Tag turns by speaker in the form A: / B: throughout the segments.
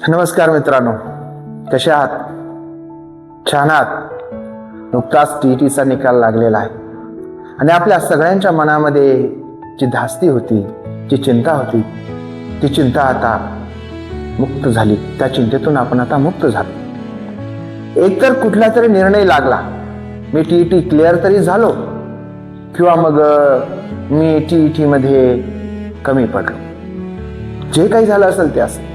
A: नमस्कार मित्रांनो, कसे आहात? छान आहात? नुकताच टीईटीचा निकाल लागलेला आहे आणि आपल्या सगळ्यांच्या मनामध्ये जी धास्ती होती, जी चिंता होती, ती चिंता आता मुक्त झाली. त्या चिंतेतून आपण आता मुक्त झालो. एकतर कुठला तरी निर्णय लागला, मी टीईटी क्लिअर तरी झालो किंवा मग मी टीईटी मध्ये कमी पडलो. जे काही झालं असेल ते असं,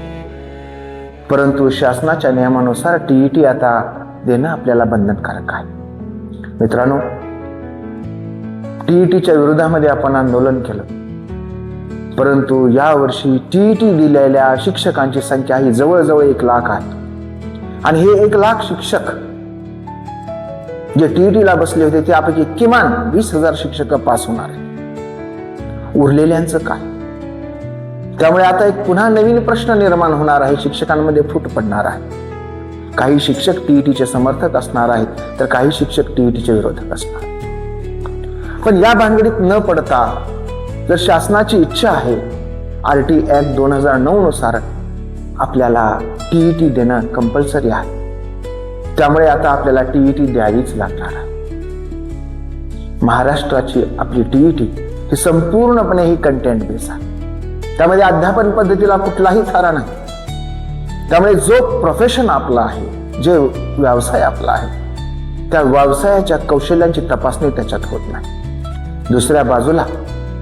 A: परंतु शासनाच्या नियमानुसार टीईटी आता देणं आपल्याला बंधनकारक आहे. मित्रांनो, टीईटीच्या विरोधामध्ये आपण आंदोलन केलं, परंतु यावर्षी टीईटी दिलेल्या शिक्षकांची संख्या ही जवळजवळ 1 लाख आहे. आणि हे 1 लाख शिक्षक जे टीईटीला बसले होते त्यापैकी किमान 20,000 शिक्षक पास होणार आहे. उरलेल्यांचं काय? त्यामुळे आता एक पुन्हा नवीन प्रश्न निर्माण होणार आहे, शिक्षकांमध्ये फूट पडणार आहे. काही शिक्षक टीईटीचे समर्थक असणार आहेत, तर काही शिक्षक टीईटीचे विरोधक असणार. पण या भानगडीत न पडता जर शासनाची इच्छा आहे, आरटी ऍक्ट 2009 नुसार आपल्याला टीईटी देणं कंपल्सरी आहे. त्यामुळे आता आपल्याला टीईटी द्यावीच लागणार आहे. महाराष्ट्राची आपली टीईटी ही संपूर्णपणे ही कंटेंट बेस आहे. त्यामध्ये अध्यापन पद्धतीला कुठलाही थारा नाही. त्यामुळे जो प्रोफेशन आपला आहे, जे व्यवसाय आपला आहे, त्या व्यवसायाच्या कौशल्यांची तपासणी त्याच्यात होत नाही. दुसऱ्या बाजूला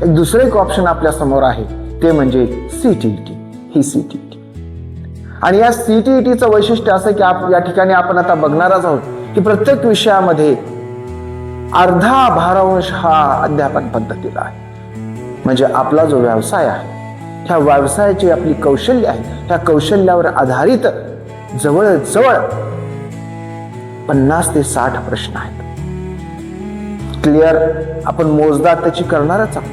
A: दुसरे एक ऑप्शन आपल्या समोर आहे, ते म्हणजे सीटीईटी. ही सीटीईटी आणि या सीटीईटीचं वैशिष्ट्य असं की या ठिकाणी आपण आता बघणारच आहोत की प्रत्येक विषयामध्ये अर्धा भारांश हा अध्यापन पद्धतीला आहे. म्हणजे आपला जो व्यवसाय आहे, त्या व्यवसायाची आपली कौशल्य आहे, त्या कौशल्यावर आधारित जवळजवळ 50 ते 60 प्रश्न आहेत. क्लिअर आपण मोजदाद त्याची करणारच आहोत.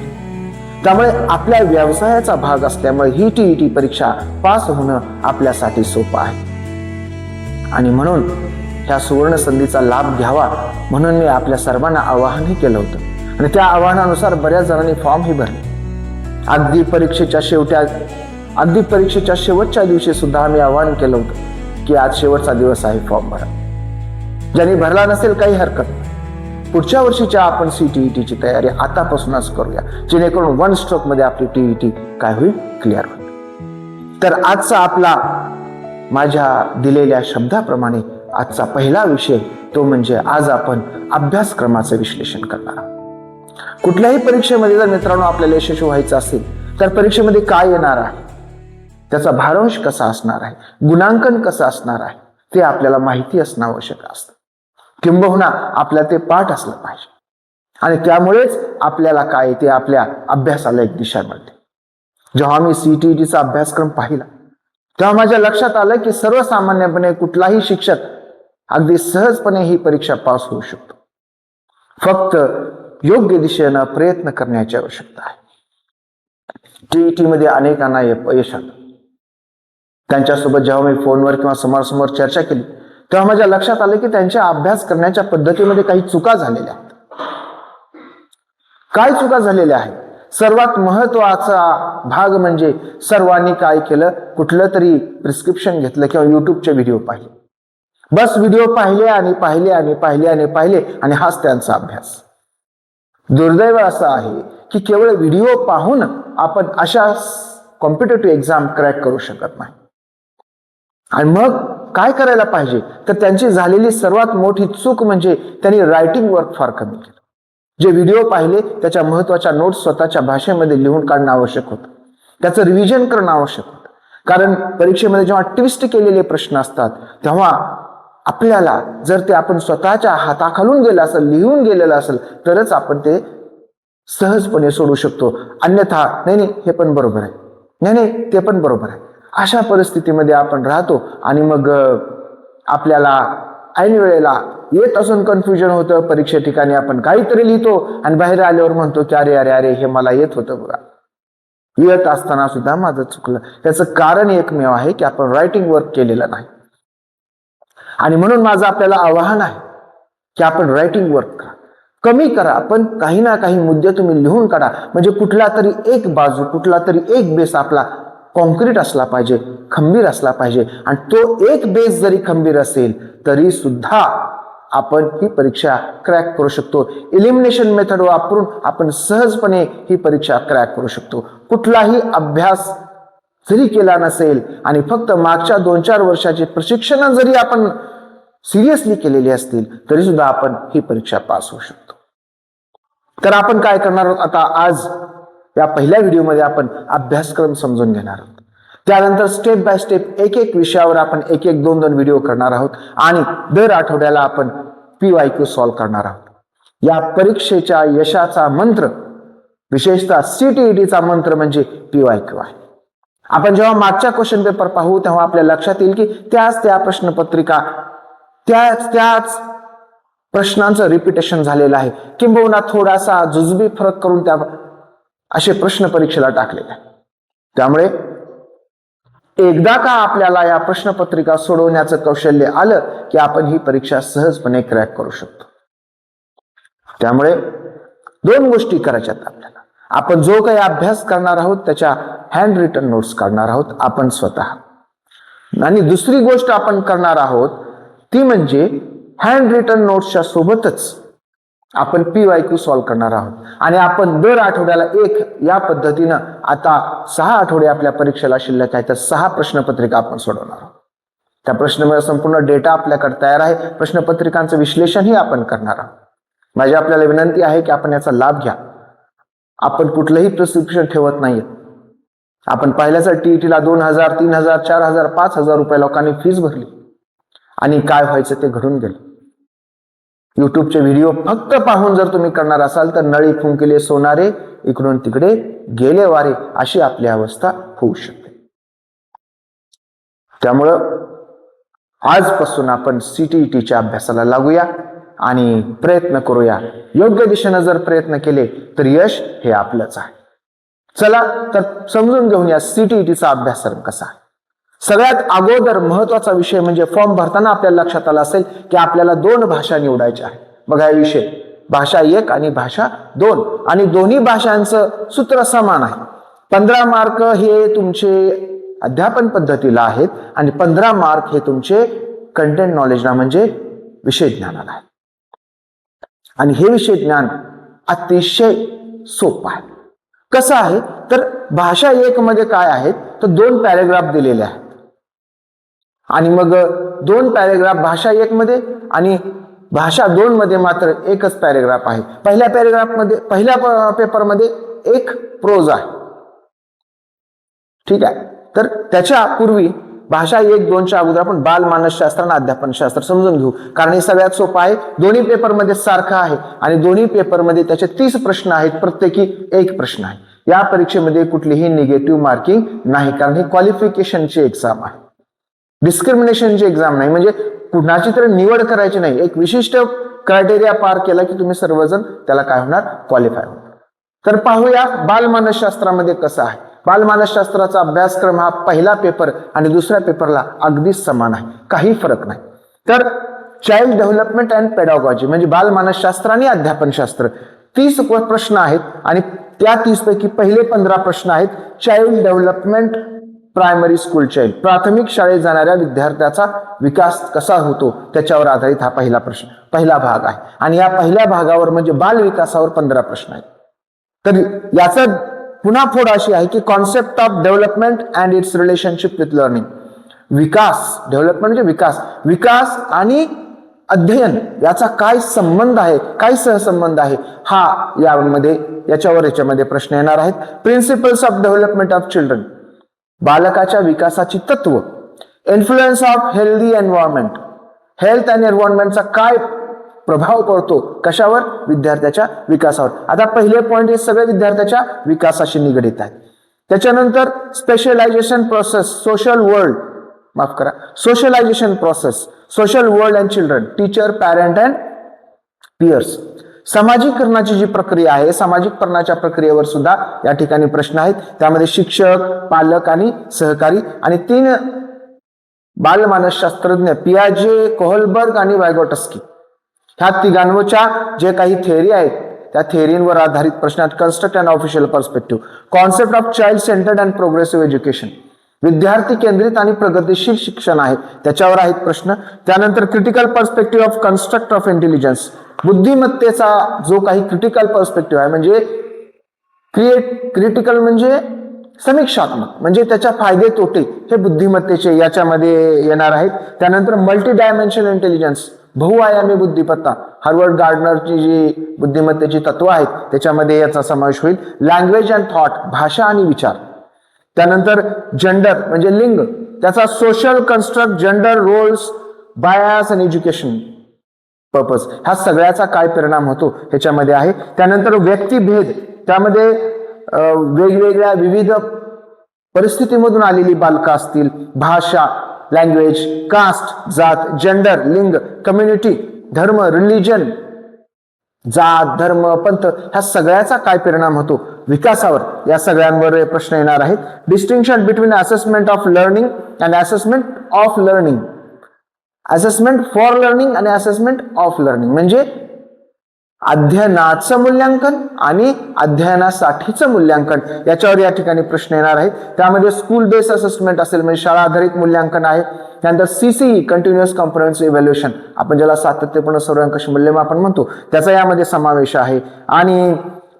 A: त्यामुळे आपल्या व्यवसायाचा भाग असल्यामुळे ही टीईटी परीक्षा पास होणं आपल्यासाठी सोपं आहे. आणि म्हणून ह्या सुवर्ण संधीचा लाभ घ्यावा म्हणून मी आपल्या सर्वांना आवाहनही केलं होतं आणि त्या आवाहनानुसार बऱ्याच जणांनी फॉर्मही भरले. अगदी परीक्षेच्या शेवटच्या दिवशी सुद्धा आम्ही आवाहन केलं होतं की आज शेवटचा दिवस आहे, फॉर्म भरा. ज्यांनी भरला नसेल काही हरकत नाही, पुढच्या वर्षीच्या आपण सीटीईटीची तयारी आतापासूनच करूया, जेणेकरून 1 स्ट्रोक मध्ये आपली टीईटी काय होईल, क्लिअर होईल. तर आजचा आपला माझ्या दिलेल्या शब्दाप्रमाणे आजचा पहिला विषय तो म्हणजे आज आपण अभ्यासक्रमाचं विश्लेषण करणार आहोत. कुठल्याही परीक्षेमध्ये जर मित्रांनो आपल्याला यशस्वी व्हायचं असेल तर परीक्षेमध्ये काय येणार आहे, त्याचा भारांश कसा असणार आहे, गुणांकन कसं असणार आहे, ते आपल्याला माहिती असणं आवश्यक असतं. किंबहुना आपल्याला ते पाठ असलं पाहिजे आणि त्यामुळेच आपल्याला काय ते आपल्या अभ्यासाला एक दिशा मिळते. जेव्हा मी सीटीईटीचा अभ्यासक्रम पाहिला तेव्हा माझ्या लक्षात आलं की सर्वसामान्यपणे कुठलाही शिक्षक अगदी सहजपणे ही परीक्षा पास होऊ शकतो. फक्त योग्य दिशेनं प्रयत्न करण्याची आवश्यकता आहे. टीईटी मध्ये अनेकांना यश आलं. त्यांच्यासोबत जेव्हा मी फोनवर किंवा समोरासमोर चर्चा केली तेव्हा माझ्या लक्षात आलं की त्यांच्या अभ्यास करण्याच्या पद्धतीमध्ये काही चुका झालेल्या आहेत. काय चुका झालेल्या आहेत? सर्वात महत्वाचा भाग म्हणजे सर्वांनी काय केलं, कुठलं तरी प्रिस्क्रिप्शन घेतलं किंवा युट्यूबचे व्हिडिओ पाहिले. बस व्हिडिओ पाहिले आणि पाहिले आणि पाहिले आणि पाहिले आणि हाच त्यांचा अभ्यास. दुर्दैव असं आहे की केवळ व्हिडिओ पाहून आपण अशा कॉम्पिटेटिव्ह एक्झाम क्रॅक करू शकत नाही. आणि मग काय करायला पाहिजे, तर त्यांची झालेली सर्वात मोठी चूक म्हणजे त्यांनी रायटिंग वर्क फार कमी केलं. जे व्हिडिओ पाहिले त्याच्या महत्वाच्या नोट्स स्वतःच्या भाषेमध्ये लिहून काढणं आवश्यक होतं, त्याचं रिव्हिजन करणं आवश्यक होतं. कारण परीक्षेमध्ये जेव्हा ट्विस्ट केलेले प्रश्न असतात तेव्हा आपल्याला जर ते आपण स्वतःच्या हाताखालून गेलं असेल, लिहून गेलेलं असेल, तरच आपण ते सहजपणे सोडू शकतो. अन्यथा नाही हे पण बरोबर आहे, नाही ते पण बरोबर आहे, अशा परिस्थितीमध्ये आपण राहतो आणि मग आपल्याला ऐन वेळेला येत असून कन्फ्युजन होतं. परीक्षे ठिकाणी आपण काहीतरी लिहितो आणि बाहेर आल्यावर म्हणतो की अरे अरे अरे हे मला येत होतं बघा, येत असताना सुद्धा माझं चुकलं. त्याचं कारण एकमेव आहे की आपण रायटिंग वर्क केलेलं नाही. आणि म्हणून माझं आपल्याला आवाहन आहे की आपण रायटिंग वर्क कमी करा, पण काही ना काही मुद्दे तुम्ही लिहून काढा. म्हणजे कुठला तरी एक बाजू, कुठला तरी एक बेस आपला कॉन्क्रीट असला पाहिजे, खंबीर असला पाहिजे. आणि तो एक बेस जरी खंबीर असेल तरी सुद्धा आपण ही परीक्षा क्रॅक करू शकतो. एलिमिनेशन मेथड वापरून आपण सहजपणे ही परीक्षा क्रॅक करू शकतो. कुठलाही अभ्यास जरी केला नसेल आणि फक्त मागच्या 2-4 वर्षाचे प्रशिक्षण जरी आपण सिरियसली केलेली असतील तरी सुद्धा आपण ही परीक्षा पास होऊ शकतो. तर आपण काय करणार आहोत आता, आज या पहिल्या व्हिडिओमध्ये आपण अभ्यासक्रम समजून घेणार आहोत. त्यानंतर स्टेप बाय स्टेप एक एक विषयावर आपण एक 2 व्हिडिओ करणार आहोत आणि दर आठवड्याला आपण PYQ सॉल्व्ह करणार आहोत. या परीक्षेच्या यशाचा मंत्र, विशेषतः CTETचा मंत्र म्हणजे PYQ आहे. आपण जेव्हा मागच्या क्वेश्चन पेपर पाहू तेव्हा आपल्या लक्षात येईल की त्या प्रश्नपत्रिका त्याच प्रश्नांचं रिपिटेशन झालेलं आहे, किंबहुना थोडासा जुजबी फरक करून त्या असे प्रश्न परीक्षेला टाकलेले आहे. त्यामुळे एकदा का आपल्याला या प्रश्नपत्रिका सोडवण्याचं कौशल्य आलं की आपण ही परीक्षा सहजपणे क्रॅक करू शकतो. त्यामुळे 2 गोष्टी करायच्यात आपल्याला. आपण जो काही अभ्यास करणार आहोत त्याच्या हँड रिटन नोट्स काढणार आहोत आपण स्वतः. आणि दुसरी गोष्ट आपण करणार आहोत ती म्हणजे हँड रिटन नोट्सच्या सोबतच आपण PYQ सॉल्व्ह करणार आहोत. आणि आपण दर आठवड्याला या पद्धतीनं आता 6 आठवडे आपल्या परीक्षेला शिल्लक आहे, तर 6 प्रश्नपत्रिका आपण सोडवणार आहोत. त्या प्रश्नामध्ये संपूर्ण डेटा आपल्याकडे तयार आहे. प्रश्नपत्रिकांचं विश्लेषणही आपण करणार आहोत. माझी आपल्याला विनंती आहे की आपण याचा लाभ घ्या. आपण कुठलंही प्रिस्क्रिप्शन ठेवत नाहीये. आपण पाहिल्याचं TETला 2,000, 3,000, 4,000, 5,000 रुपये लोकांनी फीस भरली आणि काय व्हायचं ते घडून गेलं. युट्यूबचे व्हिडिओ फक्त पाहून जर तुम्ही करणार असाल तर नळी फुंकिले सोनारे, इकडून तिकडे गेले वारे, अशी आपली अवस्था होऊ शकते. त्यामुळं आजपासून आपण CTETच्या अभ्यासाला लागूया आणि प्रयत्न करूया. योग्य दिशेनं जर प्रयत्न केले तर यश हे आपलंच आहे. चला तर समजून घेऊया CTETचा अभ्यासक्रम कसा आहे. सगळ्यात अगोदर महत्वाचा विषय म्हणजे फॉर्म भरताना आपल्याला लक्षात आलं असेल की आपल्याला 2 भाषा निवडायच्या आहेत. बघा हे विषय भाषा 1 आणि भाषा 2 आणि दोन्ही भाषांचं सूत्र समान आहे. 15 मार्क हे तुमचे अध्यापन पद्धतीला आहेत आणि 15 मार्क हे तुमचे कंटेंट नॉलेजला म्हणजे विषय ज्ञानाला आहे. आणि हे विषय ज्ञान अतिशय सोपं आहे. कसं आहे तर भाषा 1 मध्ये काय आहेत तर 2 पॅरेग्राफ दिलेले आहेत आणि मग 2 पॅरेग्राफ भाषा 1 मध्ये आणि भाषा 2 मध्ये मात्र एकच पॅरेग्राफ आहे. पहिल्या पेपरमध्ये 1 प्रोज आहे. ठीक आहे, तर त्याच्या पूर्वी भाषा 1-2च्या अगोदर आपण बालमानसशास्त्र आणि अध्यापनशास्त्र समजून घेऊ, कारण हे सगळ्यात सोपं आहे. दोन्ही पेपरमध्ये सारखं आहे आणि दोन्ही पेपरमध्ये त्याचे 30 प्रश्न आहेत, प्रत्येकी 1 प्रश्न आहे. या परीक्षेमध्ये कुठलीही निगेटिव्ह मार्किंग नाही, कारण ही क्वालिफिकेशनची एक्झाम आहे, डिस्क्रिमिनेशनची एक्झाम नाही. म्हणजे कुणाची तर निवड करायची नाही, एक विशिष्ट क्रायटेरिया पार केला की तुम्ही सर्वजण त्याला काय होणार, क्वालिफाय होणार. तर पाहूया बालमानसशास्त्रामध्ये कसं आहे. बालमानसशास्त्राचा अभ्यासक्रम हा पहिला पेपर आणि दुसऱ्या पेपरला अगदीच समान आहे, काही फरक नाही. तर चाइल्ड डेव्हलपमेंट अँड पेडागॉजी म्हणजे बालमानसशास्त्र आणि अध्यापनशास्त्र 30 प्रश्न आहेत आणि त्या 30 पैकी पहिले 15 प्रश्न आहेत child development primary school child, प्राथमिक शाळेत जाणाऱ्या विद्यार्थ्याचा विकास कसा होतो त्याच्यावर आधारित हा पहिला भाग आहे. आणि या पहिल्या भागावर म्हणजे बाल विकासावर 15 प्रश्न आहेत. तर याचा पुन्हा फोड अशी आहे की concept of development and it's relationship with learning. Vikas, development म्हणजे विकास आणि अध्ययन याचा काय संबंध आहे, काय सहसंबंध आहे, हा याच्यामध्ये प्रश्न येणार आहेत. Principles of development of children, बालकाच्या विकासाची तत्व. Influence of healthy environment, health and एन्व्हायरमेंटचा काय प्रभाव पडतो कशावर, विद्यार्थ्याच्या विकासावर. आता पहिले पॉइंट हे सगळे विद्यार्थ्याच्या विकासाशी निगडित आहेत. त्याच्यानंतर specialization process, socialization process, social world and children, teacher, parent and peers. सामाजिकरणाची जी प्रक्रिया आहे, सामाजिककरणाच्या प्रक्रियेवर सुद्धा या ठिकाणी प्रश्न आहेत. त्यामध्ये शिक्षक, पालक आणि सहकारी. आणि 3 बालमानसशास्त्रज्ञ पियाजे, कोहलबर्ग आणि वायगोटस्की ह्या तिघांच्या जे काही थेअरी आहेत त्या थेअरींवर आधारित प्रश्न आहेत. Construct and official perspective, concept of child centred and progressive education, विद्यार्थी केंद्रित आणि प्रगतिशील शिक्षण आहे, त्याच्यावर आहेत प्रश्न. त्यानंतर critical perspective of construct of intelligence, बुद्धिमत्तेचा जो काही क्रिटिकल पर्स्पेक्टिव्ह आहे, म्हणजे क्रिटिकल म्हणजे समीक्षात्मक, म्हणजे त्याच्या फायदे तोटे हे बुद्धिमत्तेचे याच्यामध्ये येणार आहेत. त्यानंतर मल्टी डायमेन्शनल इंटेलिजन्स, बहुआयामी बुद्धिमत्ता, हार्वर्ड गार्डनरची जी बुद्धिमत्तेची तत्व आहेत त्याच्यामध्ये याचा समावेश होईल. लँग्वेज अँड थॉट, भाषा आणि विचार. त्यानंतर जेंडर म्हणजे लिंग, त्याचा social construct, gender roles, bias आणि एज्युकेशन पर्पज, ह्या सगळ्याचा काय परिणाम होतो ह्याच्यामध्ये आहे. त्यानंतर व्यक्तिभेद, त्यामध्ये वेगवेगळ्या विविध परिस्थितीमधून आलेली बालकं असतील, भाषा, लँग्वेज, कास्ट, जात, जेंडर, लिंग, कम्युनिटी, धर्म, रिलिजन, जात, धर्म, पंथ, ह्या सगळ्याचा काय परिणाम होतो विकासावर, या सगळ्यांवर प्रश्न येणार आहेत. Distinction between assessment of learning and assessment of learning, assessment for learning आणि असेसमेंट ऑफ लर्निंग, म्हणजे अध्ययनाचं मूल्यांकन आणि अध्ययनासाठीचं मूल्यांकन, याच्यावर या ठिकाणी प्रश्न येणार आहेत. त्यामध्ये स्कूल बेस्ड असेसमेंट असेल, म्हणजे शाळा आधारित मूल्यांकन आहे. त्यानंतर सीसीई कंटिन्युअस कॉम्प्रिहेन्सिव्ह इव्हॅल्युएशन, आपण ज्याला सातत्यपूर्ण सर्वंकष मूल्यमापन म्हणतो, त्याचा यामध्ये समावेश आहे. आणि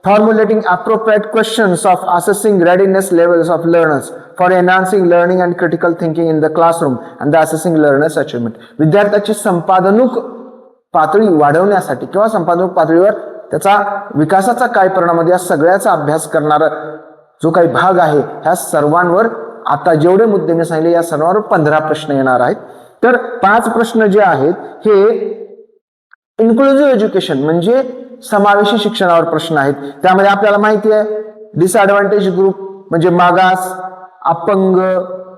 A: formulating appropriate questions of assessing readiness levels of learners for enhancing learning and critical thinking in the classroom and the assessing learners achievement, विद्यार्थ्याची संपादनूक पातळी वाढवण्यासाठी किंवा संपादक पातळीवर त्याचा विकासाचा काय परिणाम आहे, या सगळ्याचा अभ्यास करणारा जो काही भाग आहे, ह्या सर्वांवर आता जेवढे मुद्दे मी सांगितले या सर्वांवर 15 प्रश्न येणार आहेत. तर 5 प्रश्न जे आहेत हे इन्क्लुझिव्ह एज्युकेशन म्हणजे समावेशी शिक्षणावर प्रश्न आहेत. त्यामध्ये आपल्याला माहिती आहे डिसएडव्हान्टेज ग्रुप म्हणजे मागास, अपंग,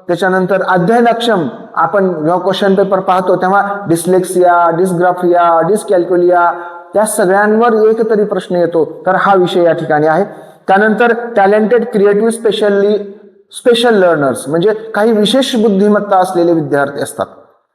A: त्याच्यानंतर अध्ययनक्षम, आपण जेव्हा क्वेश्चन पेपर पाहतो तेव्हा डिस्लेक्सिया, डिस्ग्राफिया, डिस्कॅल्क्युलिया, त्या सगळ्यांवर एक तरी प्रश्न येतो, तर हा विषय या ठिकाणी आहे. त्यानंतर टॅलेंटेड क्रिएटिव्ह स्पेशल लर्नर्स म्हणजे काही विशेष बुद्धिमत्ता असलेले विद्यार्थी असतात,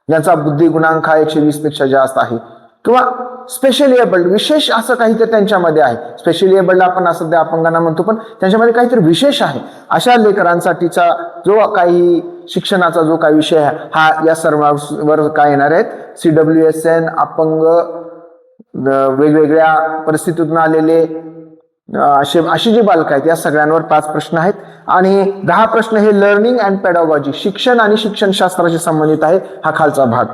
A: ज्यांचा बुद्धी गुणांक हा 120 पेक्षा जास्त आहे, किंवा स्पेशली एबल्ड, विशेष असं काहीतरी त्यांच्यामध्ये आहे. स्पेशली एबल्ड आपण सध्या अपंगांना म्हणतो, पण त्यांच्यामध्ये काहीतरी विशेष आहे. अशा लेकरांसाठीचा जो काही शिक्षणाचा जो काही विषय आहे हा या सर्वांवर काय येणार आहेत, CWSN, अपंग, वेगवेगळ्या परिस्थितीतून आलेले अशी जी बालकं आहेत या सगळ्यांवर 5 प्रश्न आहेत. आणि 10 प्रश्न हे लर्निंग अँड पेडागॉजी, शिक्षण आणि शिक्षणशास्त्राशी संबंधित आहे हा खालचा भाग.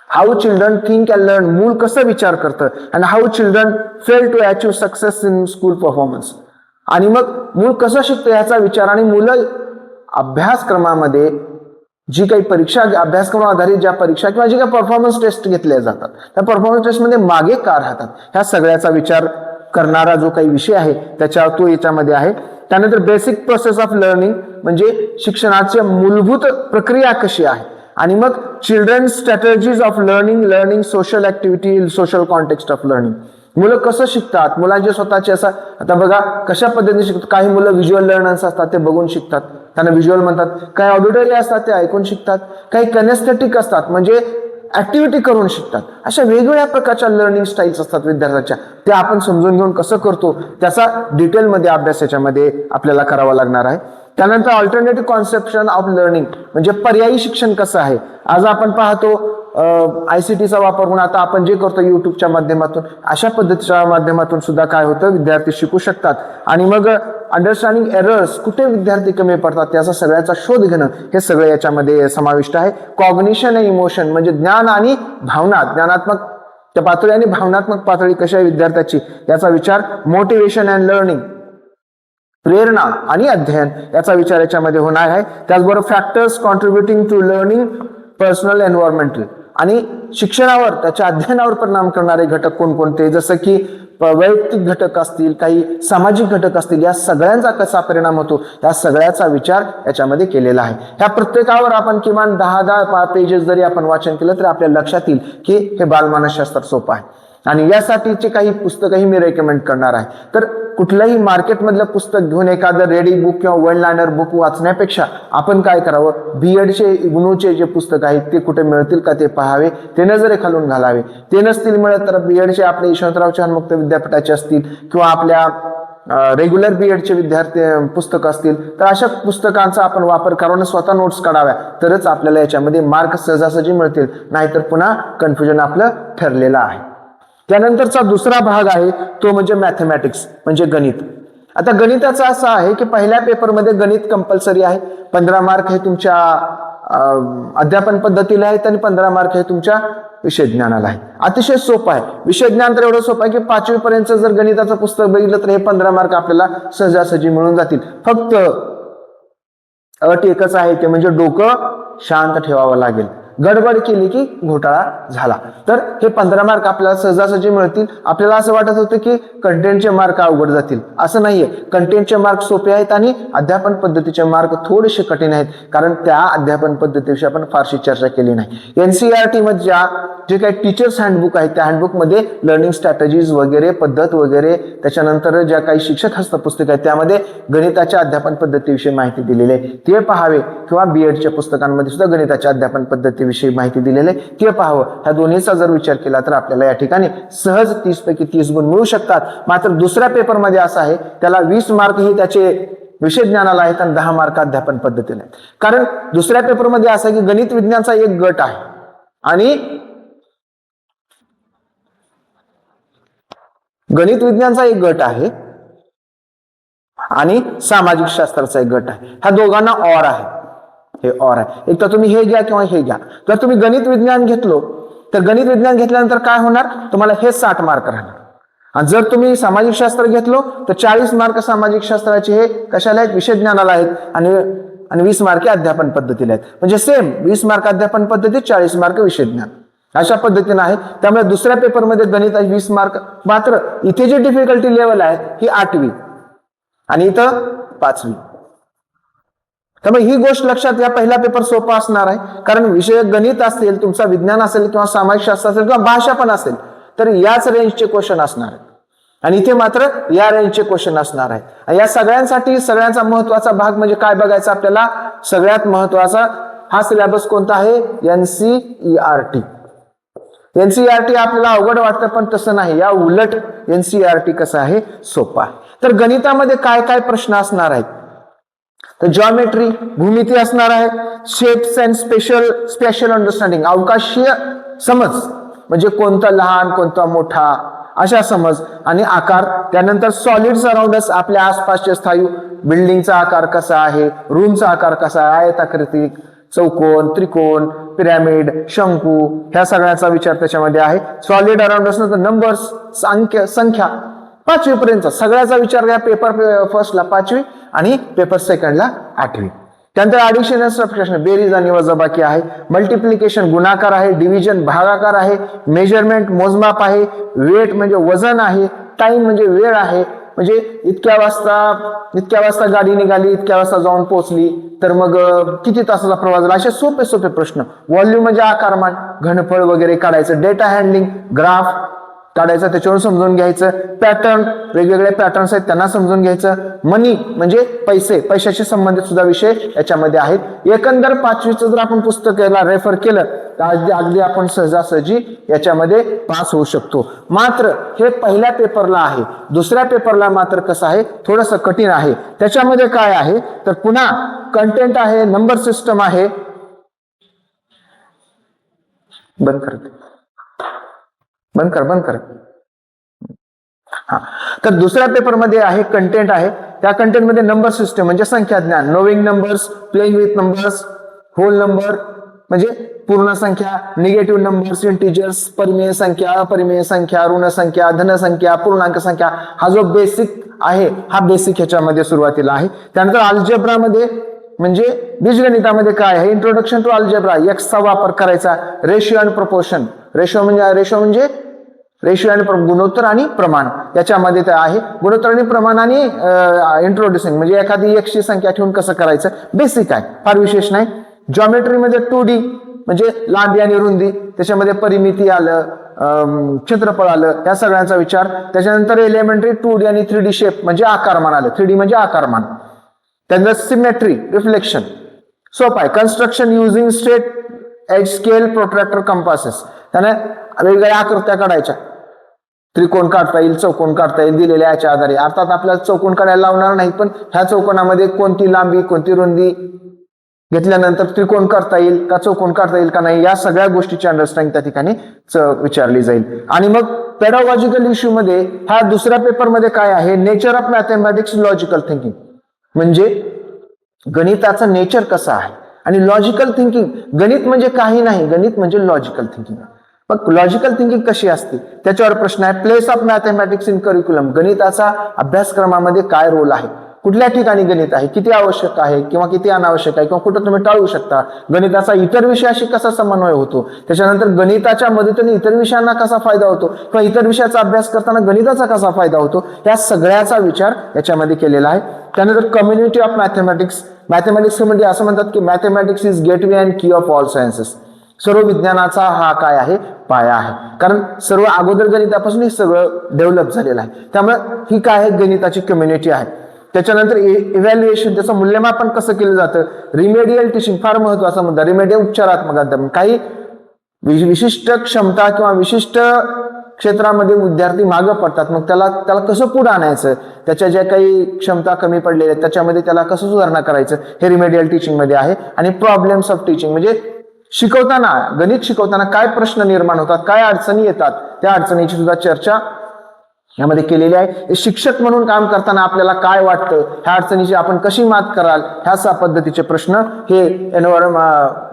A: How children think and learn, मूल कसं विचार करतं, and how children fail to achieve success in school performance, आणि मग मूल कसं शिकतं याचा विचार. आणि मुलं अभ्यासक्रमामध्ये जी काही परीक्षा, अभ्यासक्रम आधारित ज्या परीक्षा किंवा जी काही परफॉर्मन्स टेस्ट घेतल्या जातात त्या परफॉर्मन्स टेस्टमध्ये मागे का राहतात, ह्या सगळ्याचा विचार करणारा जो काही विषय आहे त्याच्या तो याच्यामध्ये आहे. त्यानंतर बेसिक प्रोसेस ऑफ लर्निंग म्हणजे शिक्षणाची मूलभूत प्रक्रिया कशी आहे. आणि मग children strategies of learning, social activity, social context of learning, मुलं कसं शिकतात, मुलांचे स्वतःचे असं, आता बघा कशा पद्धतीने शिकतात. काही मुलं व्हिज्युअल लर्नर्स असतात, ते बघून शिकतात, त्यांना व्हिज्युअल म्हणतात. काही ऑडिटरी असतात, ते ऐकून शिकतात. काही कनेस्थेटिक असतात, म्हणजे ऍक्टिव्हिटी करून शिकतात. अशा वेगवेगळ्या प्रकारच्या लर्निंग स्टाईल्स असतात विद्यार्थ्याच्या, ते आपण समजून घेऊन कसं करतो त्याचा डिटेलमध्ये अभ्यास याच्यामध्ये आपल्याला करावा लागणार आहे. त्यानंतर अल्टरनेटिव्ह कॉन्सेप्शन ऑफ लर्निंग म्हणजे पर्यायी शिक्षण कसं आहे. आज आपण पाहतो ICTचा वापर करून आता आपण जे करतो युट्यूबच्या माध्यमातून, अशा पद्धतीच्या माध्यमातून सुद्धा काय होतं, विद्यार्थी शिकू शकतात. आणि मग अंडरस्टँडिंग एरर्स, कुठे विद्यार्थी कमी पडतात त्याचा सगळ्याचा शोध घेणं, हे सगळं याच्यामध्ये समाविष्ट आहे. कॉग्निशन आणि इमोशन म्हणजे ज्ञान आणि भावना, ज्ञानात्मक पातळी आणि भावनात्मक पातळी कशा आहे विद्यार्थ्याची याचा विचार. मोटिवेशन अँड लर्निंग, प्रेरणा आणि अध्ययन याचा विचार याच्यामध्ये होणार आहे. त्याचबरोबर factors contributing to learning, personal, environmental, आणि शिक्षणावर त्याच्या अध्ययनावर परिणाम करणारे घटक कोणकोणते, जसं की वैयक्तिक घटक असतील, काही सामाजिक घटक असतील, या सगळ्यांचा कसा परिणाम होतो या सगळ्याचा विचार याच्यामध्ये केलेला आहे. ह्या प्रत्येकावर आपण किमान 10 पेजेस जरी आपण वाचन केलं तर आपल्या लक्षात येईल की हे बालमानसशास्त्र सोपं आहे. आणि यासाठीचे काही पुस्तकही मी रेकमेंड करणार आहे. तर कुठलंही मार्केटमधलं पुस्तक घेऊन एखादं रेडी बुक किंवा वन लायनर बुक वाचण्यापेक्षा आपण काय करावं, बीएडचे इग्नूचे जे पुस्तक आहेत ते कुठे मिळतील का ते पाहावे, ते नजरे खालून घालावे. ते नसतील मिळत तर बीएडचे आपले यशवंतराव चव्हाण मुक्त विद्यापीठाचे असतील किंवा आपल्या रेग्युलर बीएडचे विद्यार्थी पुस्तकं असतील तर अशा पुस्तकांचा आपण वापर करून स्वतः नोट्स काढाव्या, तरच आपल्याला याच्यामध्ये मार्क सहजासहजी मिळतील, नाहीतर पुन्हा कन्फ्युजन आपलं ठरलेलं आहे. त्यानंतरचा दुसरा भाग आहे तो म्हणजे मॅथमॅटिक्स म्हणजे गणित. आता गणिताचं असं आहे की पहिल्या पेपरमध्ये गणित कंपल्सरी आहे. 15 मार्क हे तुमच्या अध्यापन पद्धतीला आहेत आणि 15 मार्क हे तुमच्या विषय ज्ञानाला आहे. अतिशय सोपं आहे. विषय ज्ञान तर एवढं सोपं आहे की 5वी पर्यंत जर गणिताचं पुस्तक बघितलं तर हे 15 मार्क आपल्याला सहजासहजी मिळून जातील. फक्त अट एकच आहे ते म्हणजे डोकं शांत ठेवावं लागेल. गडबड केली की घोटाळा झाला. तर हे 15 मार्क आपल्याला सहजासहजी मिळतील. आपल्याला असं वाटत होतं की कंटेंटचे मार्क अवघड जातील, असं नाहीये. कंटेंटचे मार्क सोपे आहेत आणि अध्यापन पद्धतीचे मार्क थोडेसे कठीण आहेत, कारण त्या अध्यापन पद्धतीविषयी आपण फारशी चर्चा केली नाही. NCERT मध्ये जे काही टीचर्स हँडबुक आहेत त्या हँडबुक मध्ये लर्निंग स्ट्रॅटेजीज वगैरे पद्धत वगैरे, त्याच्यानंतर ज्या काही शिक्षक हस्तपुस्तक आहेत त्यामध्ये गणिताच्या अध्यापन पद्धतीविषयी माहिती दिलेली आहे, ते पहावे. किंवा बीएडच्या पुस्तकांमध्ये सुद्धा गणिताच्या अध्यापन पद्धतीविषयी माहिती दिलेली आहे, ते पाहावं. ह्या दोन्हीचा जर विचार केला तर आपल्याला या ठिकाणी सहज 30 पैकी 30 गुण मिळू शकतात. मात्र दुसऱ्या पेपरमध्ये असं आहे त्याला 20 मार्क हे त्याचे विषय ज्ञानाला आहेत आणि 10 मार्क अध्यापन पद्धतीला आहेत. कारण दुसऱ्या पेपरमध्ये असं आहे की गणित विज्ञानचा एक गट आहे आणि गणित विज्ञानचा एक गट आहे आणि सामाजिक शास्त्राचा एक गट आहे. ह्या दोघांना ऑर आहे, हे ऑर आहे. एक तर तुम्ही हे घ्या किंवा हे घ्या. जर तुम्ही गणित विज्ञान घेतलो तर गणित विज्ञान घेतल्यानंतर काय होणार, तुम्हाला हे 60 मार्क राहणार. आणि जर तुम्ही सामाजिक शास्त्र घेतलो तर 40 मार्क सामाजिक शास्त्राचे हे कशाला आहेत, विषय ज्ञानाला आहेत आणि 20 मार्क अध्यापन पद्धतीला आहेत. म्हणजे सेम 20 मार्क अध्यापन पद्धती, 40 मार्क विषय ज्ञान, अशा पद्धतीने आहे. त्यामुळे दुसऱ्या पेपरमध्ये गणित 20 मार्क. मात्र इथे जी डिफिकल्टी लेवल आहे ही 8वी आणि इथं 5वी. त्यामुळे ही गोष्ट लक्षात या पहिला पेपर सोपा असणार आहे, कारण विषय गणित असेल, तुमचा विज्ञान असेल किंवा सामाजिक शास्त्र असेल किंवा भाषा पण असेल तर याच रेंजचे क्वेश्चन असणार आहेत. आणि इथे मात्र या रेंजचे क्वेश्चन असणार आहे. या सगळ्यांसाठी सगळ्यांचा महत्वाचा भाग म्हणजे काय बघायचा आपल्याला, सगळ्यात महत्वाचा हा सिलेबस कोणता आहे, NCERT. NCERT आपल्याला अवघड वाटतं पण तसं नाही, या उलट NCERT कसं आहे, सोपा आहे. तर गणितामध्ये काय काय प्रश्न असणार आहेत, तर जॉमेट्री भूमिती असणार आहे, शेप्स अँड स्पेशल अंडरस्टँडिंग अवकाशीय समज म्हणजे कोणता लहान कोणता मोठा अशा समज आणि आकार. त्यानंतर सॉलिड्स अराउंड अस आपल्या आसपासचे स्थायू, बिल्डिंगचा आकार कसा आहे, रूमचा आकार कसा आहे, आयताकृती, चौकोन, त्रिकोण, पिरॅमिड, शंकू, ह्या सगळ्याचा विचार त्याच्यामध्ये आहे. सॉलिड अराउंड असणार तर नंबर्स, संख्या 5वी पर्यंत सगळ्याचा विचार घ्या. पेपर फर्स्टला 5वी आणि पेपर सेकंडला 8वी. त्यानंतर ऍडिशन अँड सबट्रॅक्शन बेरीज आणि वजाबाकी आहे, मल्टिप्लिकेशन गुणाकार आहे, डिव्हिजन भागाकार आहे, मेजरमेंट मोजमाप आहे, वेट म्हणजे वजन आहे, टाइम म्हणजे वेळ आहे, म्हणजे इतक्या वाजता गाडी निघाली, इतक्या वाजता जाऊन पोहोचली तर मग किती तासाचा प्रवास झाला, असे सोपे सोपे प्रश्न. व्हॉल्यूम म्हणजे आकारमान, घनफळ वगैरे काढायचं, डेटा हँडलिंग, ग्राफ काढायचं, त्याच्यावरून समजून घ्यायचं, पॅटर्न वेगवेगळे पॅटर्न्स आहेत त्यांना समजून घ्यायचं, मनी म्हणजे पैशाशी संबंधित सुद्धा विषय याच्यामध्ये आहेत. एकंदर 5वीचं जर आपण पुस्तकाला रेफर केलं तर अगदी आपण सहजासहजी याच्यामध्ये पास होऊ शकतो. मात्र हे पहिल्या पेपरला आहे. दुसऱ्या पेपरला मात्र कसं आहे, थोडंसं कठीण आहे. त्याच्यामध्ये काय आहे तर पुन्हा कंटेंट आहे, नंबर सिस्टम आहे. बंद कर. हा, तर दुसऱ्या पेपरमध्ये आहे कंटेंट आहे. त्या कंटेंटमध्ये नंबर सिस्टम म्हणजे संख्या ज्ञान, knowing numbers, playing with numbers, whole number म्हणजे पूर्ण संख्या, निगेटिव्ह नंबर्स, इंटिजर्स, परिमेय संख्या, अपरिमेय संख्या, ऋण संख्या, धन संख्या, पूर्णांक संख्या. हा जो बेसिक आहे हा बेसिक ह्याच्यामध्ये सुरुवातीला आहे. त्यानंतर अल्जेब्रामध्ये म्हणजे बीजगणितामध्ये काय आहे, इंट्रोडक्शन टू अल्जेब्रा, एक्सचा वापर करायचा, रेशिओ अँड प्रपोर्शन, रेशो म्हणजे गुणोत्तर आणि प्रमाण, याच्यामध्ये ते आहे. गुणोत्तर आणि प्रमाण आणि इंट्रोड्युसिंग म्हणजे एखादी एकशी संख्या ठेवून कसं करायचं, बेसिक आहे, फार विशेष नाही. जॉमेट्रीमध्ये 2D म्हणजे लांबी आणि रुंदी, त्याच्यामध्ये परिमिती आलं, क्षेत्रफळ आलं, या सगळ्यांचा विचार. त्याच्यानंतर एलिमेंटरी 2D आणि 3D शेप म्हणजे आकारमान आलं, 3D म्हणजे आकारमान. त्यानंतर सिमेट्री, रिफ्लेक्शन सोप आहे. Construction using straight edge scale, protractor, compasses, त्याने वेगवेगळ्या आकृत्या काढायच्या. त्रिकोण काढता येईल, चौकोन काढता येईल दिलेल्या याच्या आधारे. अर्थात आपल्याला चौकोन काढायला लावणार नाही, पण ह्या चौकोनामध्ये कोणती लांबी कोणती रुंदी घेतल्यानंतर त्रिकोण काढता येईल का चौकोन काढता येईल का नाही, या सगळ्या गोष्टीची अंडरस्टँडिंग त्या ठिकाणी विचारली जाईल. आणि मग पेडागॉजिकल इश्यू मध्ये हा दुसऱ्या पेपरमध्ये काय आहे, nature of mathematics logical thinking, म्हणजे गणिताचं नेचर कसं आहे. आणि लॉजिकल थिंकिंग, गणित म्हणजे काही नाही, गणित म्हणजे लॉजिकल थिंकिंग. मग लॉजिकल थिंकिंग कशी असते त्याच्यावर प्रश्न आहे. Place of mathematics in curriculum, गणिताचा अभ्यासक्रमामध्ये काय रोल आहे, कुठल्या ठिकाणी गणित आहे, किती आवश्यक आहे किंवा किती अनावश्यक आहे किंवा कुठं तुम्ही टाळू शकता, गणिताचा इतर विषयाशी कसा समन्वय होतो, त्याच्यानंतर गणिताच्या मदतीने इतर विषयांना कसा फायदा होतो किंवा इतर विषयाचा अभ्यास करताना गणिताचा कसा फायदा होतो, या सगळ्याचा विचार याच्यामध्ये केलेला आहे. त्यानंतर कम्युनिटी ऑफ मॅथमॅटिक्स, मॅथमॅटिक्स मध्ये असं म्हणतात की मॅथमॅटिक्स इज गेटवे अँड की ऑफ ऑल सायन्सेस, सर्व विज्ञानाचा हा काय आहे, पाया आहे. कारण सर्व अगोदर गणितापासून हे सगळं डेव्हलप झालेलं आहे. त्यामुळे ही काय आहे, गणिताची कम्युनिटी आहे. त्याच्यानंतर इव्हॅल्युएशन, त्याचं मूल्यमापन कसं केलं जातं. रिमेडियल टीचिंग, फार महत्वाचा मुद्दा. रिमेडियल उपचारात्मक अध्यापन, काही विशिष्ट क्षमता किंवा विशिष्ट क्षेत्रामध्ये विद्यार्थी मागं पडतात, मग त्याला कसं पुढे आणायचं, त्याच्या ज्या काही क्षमता कमी पडलेल्या आहेत त्याच्यामध्ये त्याला कसं सुधारणा करायचं, हे रिमेडियल टीचिंग मध्ये आहे. आणि प्रॉब्लेम्स ऑफ टीचिंग, म्हणजे शिकवताना, गणित शिकवताना काय प्रश्न निर्माण होतात, काय अडचणी येतात, त्या अडचणीची सुद्धा चर्चा यामध्ये केलेली आहे. शिक्षक म्हणून काम करताना आपल्याला काय वाटतं, ह्या अडचणीची आपण कशी मात कराल, ह्या पद्धतीचे प्रश्न हे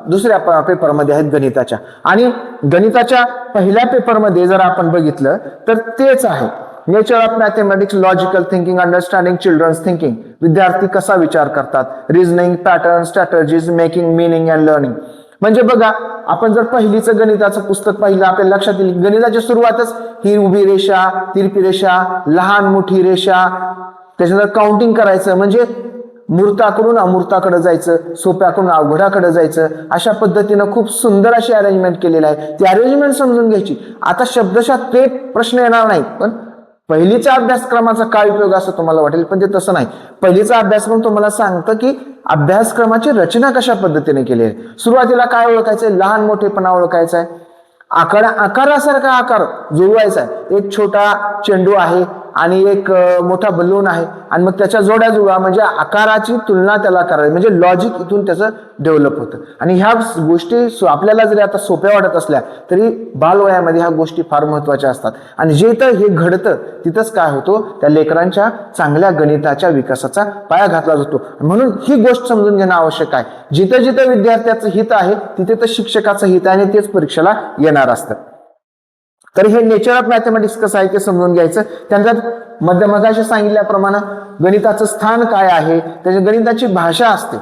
A: दुसऱ्या पेपरमध्ये आहेत गणिताच्या. आणि गणिताच्या पहिल्या पेपरमध्ये जर आपण बघितलं तर तेच आहे, nature of mathematics logical thinking, understanding children's thinking, विद्यार्थी कसा विचार करतात, reasoning, pattern, strategies, making meaning and learning. म्हणजे बघा, आपण जर पहिलीचं गणिताचं पुस्तक पाहिलं आपल्याला लक्षात येईल, गणिताची सुरुवातच ही उभी रेषा, तिरपी रेषा, लहान मोठी रेषा, त्याच्यानंतर काउंटिंग करायचं, म्हणजे मूर्ताकडून अमूर्ताकडे जायचं, सोप्याकडून अवघडाकडे जायचं, अशा पद्धतीनं खूप सुंदर अशी अरेंजमेंट केलेली आहे. ती अरेंजमेंट समजून घ्यायची. आता शब्दशः ते प्रश्न येणार नाही, पण पहिलीच्या अभ्यासक्रमाचा काय उपयोग असं तुम्हाला वाटेल, पण ते तसं नाही. पहिलीचा अभ्यासक्रम तुम्हाला सांगतं की अभ्यासक्रमाची रचना कशा पद्धतीने केली आहे. सुरुवातीला काय ओळखायचंय, लहान मोठेपणा ओळखायचा आहे, आकारासारखा आकार जुळवायचा आहे. एक छोटा चेंडू आहे आणि एक मोठा बलून आहे आणि मग त्याच्या जोड्या जुळवा, म्हणजे आकाराची तुलना त्याला करायची, म्हणजे लॉजिक इथून त्याचं डेव्हलप होतं. आणि ह्या गोष्टी आपल्याला जरी आता सोप्या वाटत असल्या तरी बालवयामध्ये ह्या गोष्टी फार महत्वाच्या असतात. आणि जिथं हे घडतं तिथंच काय होतो, त्या लेकरांच्या चांगल्या गणिताच्या विकासाचा पाया घातला जातो. म्हणून ही गोष्ट समजून घेणं आवश्यक आहे. जिथं जिथं विद्यार्थ्याचं हित आहे तिथे तर शिक्षकाचं हित आहे आणि तेच परीक्षेला येणार असतं. तर हे नेचर ऑफ मॅथमॅटिक्स कसं आहे ते समजून घ्यायचं. त्यानंतर मगाशी सांगितल्याप्रमाणे गणिताचं स्थान काय आहे, त्याची गणिताची भाषा असते.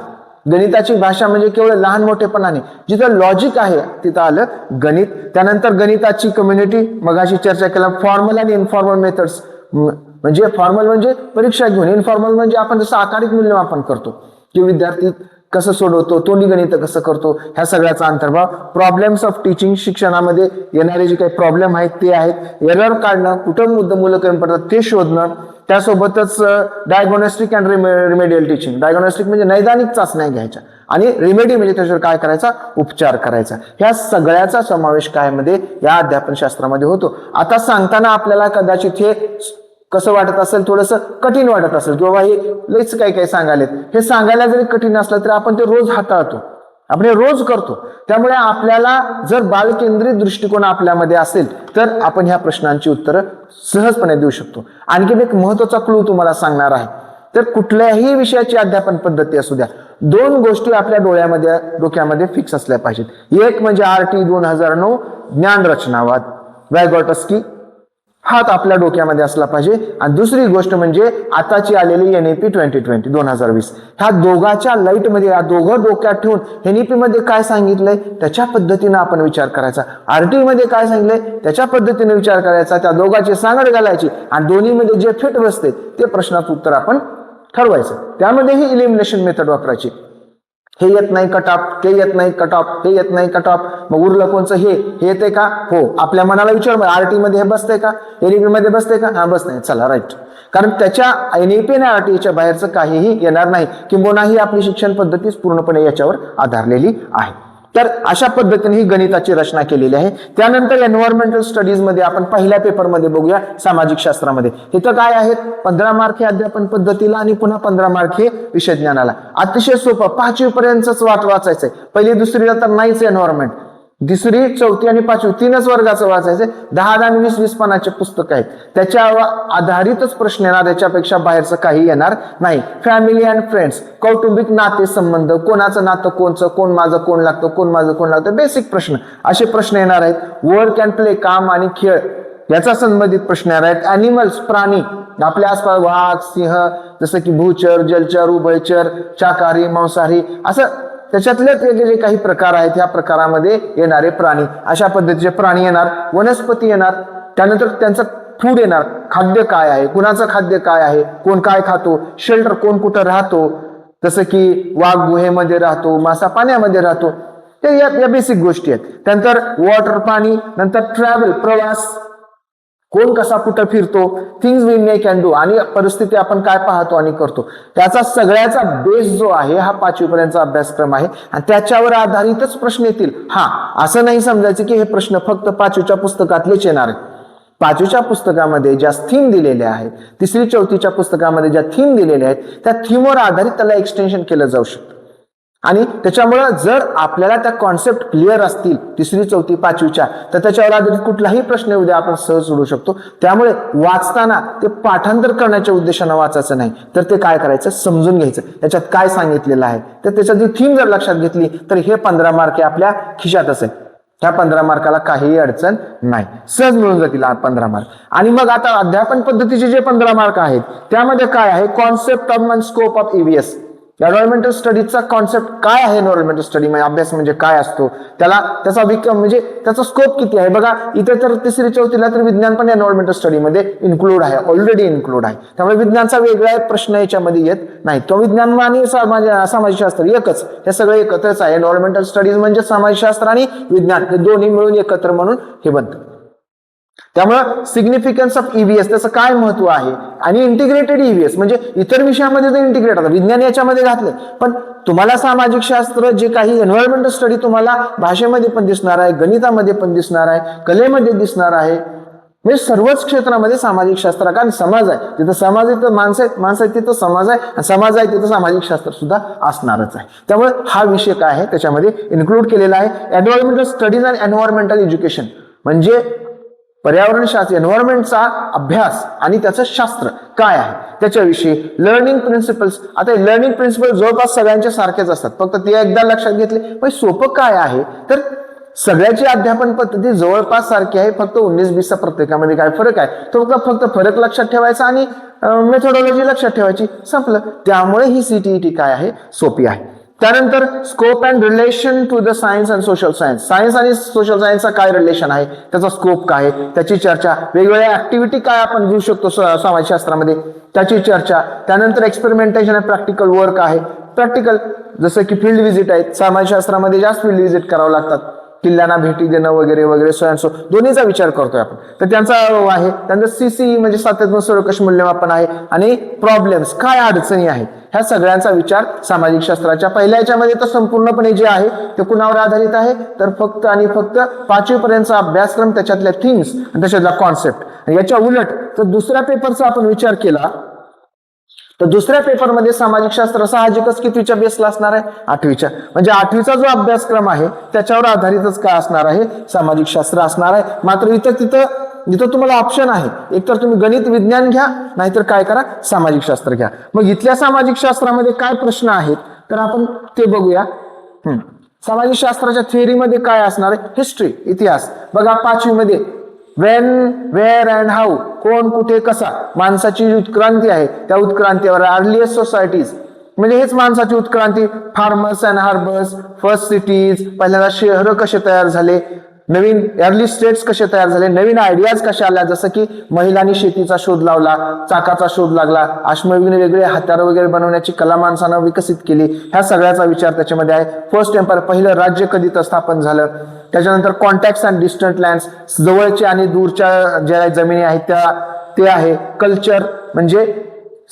A: गणिताची भाषा म्हणजे केवळ लहान मोठेपणाने, जिथं लॉजिक आहे तिथं आलं गणित. त्यानंतर गणिताची कम्युनिटी, मगाशी चर्चा केला. फॉर्मल आणि इन्फॉर्मल मेथड्स, म्हणजे फॉर्मल म्हणजे परीक्षा घेऊन, इन्फॉर्मल म्हणजे आपण जसं आकारिक मूल्यमापन करतो, की विद्यार्थी कसं सोडवतो, तोंडी गणित कसं करतो, ह्या सगळ्याचा अंतर्भाव. प्रॉब्लेम्स ऑफ टीचिंग, शिक्षणामध्ये येणारे जे काही प्रॉब्लेम आहेत ते आहेत. एरर काढणं, कुठं मुलं कमी पडतात ते शोधणं. त्यासोबतच diagnostic and remedial teaching, diagnostic म्हणजे नैदानिक चाचण्या घ्यायच्या आणि रिमेडी म्हणजे त्याच्यावर काय करायचा, उपचार करायचा. ह्या सगळ्याचा समावेश काय मध्ये या अध्यापन शास्त्रामध्ये होतो. आता सांगताना आपल्याला कदाचित हे कसं वाटत असेल, थोडंसं कठीण वाटत असेल की बाबा हे लईच काही सांगायलेत. हे सांगायला जरी कठीण असलं तरी आपण ते रोज हाताळतो, आपण हे रोज करतो. त्यामुळे आपल्याला जर बालकेंद्रित दृष्टिकोन आपल्यामध्ये असेल तर आपण ह्या प्रश्नांची उत्तरं सहजपणे देऊ शकतो. आणखी एक महत्वाचा क्लू तुम्हाला सांगणार आहे. तर कुठल्याही विषयाची अध्यापन पद्धती असू द्या, दोन गोष्टी आपल्या डोक्यामध्ये फिक्स असल्या पाहिजेत. एक म्हणजे RT 2009 ज्ञान रचनावाद, वॅगॉटस्की, हात आपल्या डोक्यामध्ये असला पाहिजे. आणि दुसरी गोष्ट म्हणजे आताची आलेली NEP 2020. ह्या दोघांच्या लाईटमध्ये, या दोघं डोक्यात ठेवून NEP मध्ये काय सांगितलंय त्याच्या पद्धतीने आपण विचार करायचा, RT मध्ये काय सांगितलंय त्याच्या पद्धतीने विचार करायचा, त्या दोघांची सांगड घालायची आणि दोन्हीमध्ये जे फिट बसते ते प्रश्नाचं उत्तर आपण ठरवायचं. त्यामध्ये ही इलिमिनेशन मेथड वापरायची. हे येत नाही कट ऑफ, ते येत नाही कट ऑफ, हे येत नाही कट ऑफ, मग उरलं कोणचं, हे येते का, हो, आपल्या मनाला विचार, RT मध्ये हे बसतंय का, NEP मध्ये बसतंय का, हा बस नाही, चला राईट. कारण त्याच्या NEP आणि RTच्या बाहेरचं काहीही येणार नाही, किंबहुना ही आपली शिक्षण पद्धतीच पूर्णपणे याच्यावर आधारलेली आहे. तर अशा पद्धतीने ही गणिताची रचना केलेली आहे. त्यानंतर एन्व्हायरमेंटल स्टडीज मध्ये आपण पहिल्या पेपरमध्ये बघूया सामाजिक शास्त्रामध्ये. इथं काय आहेत 15 मार्क हे अध्यापन पद्धतीला आणि पुन्हा 15 मार्क हे विषय ज्ञानाला. अतिशय सोपं 5वी पर्यंतच वाचायचंय. पहिली दुसरीला तर नाहीच एन्व्हायरमेंट. तिसरी चौथी आणि 5वी 3च वर्गाचं वाचायचं. 10 आणि 20 पानाचे पुस्तक आहेत. त्याच्या आधारितच प्रश्न येणार, याच्यापेक्षा बाहेरचं काही येणार नाही. फॅमिली अँड फ्रेंड्स, कौटुंबिक नाते संबंध, कोणाचं नातं कोणचं, कोण माझं कोण लागतं, कोण माझं कोण लागतं, बेसिक प्रश्न असे प्रश्न येणार आहेत. वर्क अँड प्ले, काम आणि खेळ याचा संबंधित प्रश्न येणार आहेत. अॅनिमल्स, प्राणी, आपल्या आसपास वाघ, सिंह, जसं की भूचर, जलचर, उभयचर, शाकाहारी, मांसाहारी, असं त्याच्यातलेच जे काही प्रकार आहेत ह्या प्रकारामध्ये येणारे प्राणी, अशा पद्धतीचे प्राणी येणार. वनस्पती येणार. त्यानंतर त्यांचं फूड येणार, खाद्य काय आहे, कुणाचं खाद्य काय आहे, कोण काय खातो, शेल्टर कोण कुठं राहतो, जसं की वाघ गुहेमध्ये राहतो, मासा पाण्यामध्ये राहतो, ते या बेसिक गोष्टी आहेत. त्यानंतर वॉटर, पाणी. नंतर ट्रॅव्हल, प्रवास, कोण कसा कुठं फिरतो, things we may can do, आणि परिस्थिती आपण काय पाहतो आणि करतो, त्याचा सगळ्याचा बेस जो आहे हा 5वी पर्यंतचा अभ्यासक्रम आहे आणि त्याच्यावर आधारितच प्रश्न येतील. हा, असं नाही समजायचं की हे प्रश्न फक्त 5वीच्या पुस्तकातलेच येणार आहेत. 5वीच्या पुस्तकामध्ये ज्या थीम दिलेल्या आहेत, 3री 4थीच्या पुस्तकामध्ये ज्या थीम दिलेल्या आहेत, त्या थीमवर आधारित त्याला एक्सटेन्शन केलं जाऊ शकतं. आणि त्याच्यामुळे जर आपल्याला त्या कॉन्सेप्ट क्लिअर असतील 3री 4थी 5वीच्या, तर त्याच्यावर आधारित कुठलाही प्रश्न उद्या आपण सहज सोडवू शकतो. त्यामुळे वाचताना ते पाठांतर करण्याच्या उद्देशानं वाचायचं नाही, तर ते काय करायचं, समजून घ्यायचं त्याच्यात काय सांगितलेलं आहे. तर त्याच्यात थीम जर लक्षात घेतली तर हे 15 मार्क आपल्या खिशात असेल. ह्या 15 मार्काला काहीही अडचण नाही, सहज मिळून जातील 15 मार्क. आणि मग आता अध्यापन पद्धतीचे जे 15 मार्क आहेत त्यामध्ये काय आहे, concept of and scope of EVS. Environmental स्टडीजचा कॉन्सेप्ट काय आहे, एन्व्हायरमेंटल स्टडी म्हणजे अभ्यास म्हणजे काय असतो, त्याचा म्हणजे त्याचा स्कोप किती आहे. बघा इथे तर 3री 4थीला तर विज्ञान पण एन्व्हायरमेंटल स्टडीमध्ये इन्क्लूड आहे, ऑलरेडी इन्क्लूड आहे. त्यामुळे विज्ञानचा वेगळा प्रश्न याच्यामध्ये येत नाही. तो विज्ञान आणि समाजशास्त्र एकच, हे सगळे एकत्रच आहे. एन्व्हायरमेंटल स्टडीज म्हणजे समाजशास्त्र आणि विज्ञान हे दोन्ही मिळून एकत्र म्हणून हे बनतं. त्यामुळे सिग्निफिकन्स ऑफ EVS, त्याचं काय महत्व आहे, आणि इंटिग्रेटेड EVS म्हणजे इतर विषयामध्ये तर इंटिग्रेट होतं, विज्ञान याच्यामध्ये घातले, पण तुम्हाला सामाजिक शास्त्र जे काही एन्व्हायरमेंटल स्टडी तुम्हाला भाषेमध्ये पण दिसणार आहे, गणितामध्ये पण दिसणार आहे, कलेमध्ये दिसणार आहे, म्हणजे सर्वच क्षेत्रामध्ये सामाजिक शास्त्र. कारण समाज आहे तिथं समाज आहे, तिथं माणसं आहेत, माणसं आहे तिथं समाज आहे, आणि समाज आहे तिथं सामाजिक शास्त्र सुद्धा असणारच आहे. त्यामुळे हा विषय काय आहे त्याच्यामध्ये इन्क्लूड केलेला आहे. Environmental studies and environmental education म्हणजे पर्यावरण शास्त्र, एन्व्हायरमेंटचा अभ्यास आणि त्याचं शास्त्र काय आहे त्याच्याविषयी. लर्निंग प्रिन्सिपल्स, आता लर्निंग प्रिन्सिपल जवळपास सगळ्यांचे सारखेच असतात, फक्त ते एकदा लक्षात घेतले. पण सोपं काय आहे तर सगळ्याची अध्यापन पद्धती जवळपास सारखी आहे, फक्त 19-20चा प्रत्येकामध्ये काय फरक आहे तो फक्त फरक लक्षात ठेवायचा आणि मेथोडॉलॉजी लक्षात ठेवायची, संपलं. त्यामुळे ही CTET काय आहे, सोपी आहे. त्यानंतर scope and relation to the science and social science, science आणि सोशल सायन्सचा काय रिलेशन आहे, त्याचा स्कोप काय आहे त्याची चर्चा, वेगवेगळ्या ऍक्टिव्हिटी काय आपण घेऊ शकतो समाजशास्त्रामध्ये त्याची चर्चा. त्यानंतर एक्सपेरिमेंटेशन आणि प्रॅक्टिकल वर्क आहे. प्रॅक्टिकल जसं की फील्ड व्हिजिट आहेत, समाजशास्त्रामध्ये जास्त फील्ड व्हिजिट करावं लागतात, किल्ल्यांना भेटी देणं वगैरे वगैरे, सो दोन्हीचा विचार करतोय आपण, तर त्यांचा आहे. त्यानंतर CCE म्हणजे सातत्य सर्वकष मूल्यमापन आहे, आणि प्रॉब्लेम्स काय अडचणी आहेत ह्या सगळ्यांचा विचार सामाजिक शास्त्राच्या पहिल्या याच्यामध्ये तर संपूर्णपणे जे आहे ते कुणावर आधारित आहे तर फक्त आणि फक्त 5वी पर्यंतचा अभ्यासक्रम, त्याच्यातल्या थिंग्स आणि त्याच्यातला कॉन्सेप्ट. आणि याच्या उलट तर दुसऱ्या पेपरचा आपण विचार केला तर दुसऱ्या पेपरमध्ये सामाजिक शास्त्र साहजिकच कितवीच्या बेसला असणार आहे, 8वीच्या. म्हणजे 8वीचा जो अभ्यासक्रम आहे त्याच्यावर आधारितच काय असणार आहे, सामाजिक शास्त्र असणार आहे. मात्र इथं तुम्हाला ऑप्शन आहे, एकतर तुम्ही गणित विज्ञान घ्या, नाहीतर काय करा, सामाजिक शास्त्र घ्या. मग इथल्या सामाजिक शास्त्रामध्ये काय प्रश्न आहेत तर आपण ते बघूया. सामाजिक शास्त्राच्या थिअरीमध्ये काय असणार आहे, हिस्ट्री, इतिहास. बघा 5वी मध्ये वेन, वेअर अँड हाऊ, कोण कुठे कसा, माणसाची उत्क्रांती आहे, त्या उत्क्रांतीवर अर्लिएस्ट सोसायटीज म्हणजे हेच माणसाची उत्क्रांती, farmers and harbours, first cities, पहिल्यांदा शहरं कसे तयार झाले, नवीन अर्ली स्टेट्स कसे तयार झाले, नवीन आयडियाज कशा आल्या, जसं की महिलांनी शेतीचा शोध लावला, चाकाचा शोध लागला, वेगवेगळे हत्यार वगैरे बनवण्याची कला माणसानं विकसित केली, ह्या सगळ्याचा विचार त्याच्यामध्ये आहे. फर्स्ट एम्पायर, पहिलं राज्य कधी स्थापन झालं. त्याच्यानंतर कॉन्टॅक्ट्स अँड डिस्टंट लँड्स, जवळच्या आणि दूरच्या ज्या जमिनी आहेत ते आहे. कल्चर म्हणजे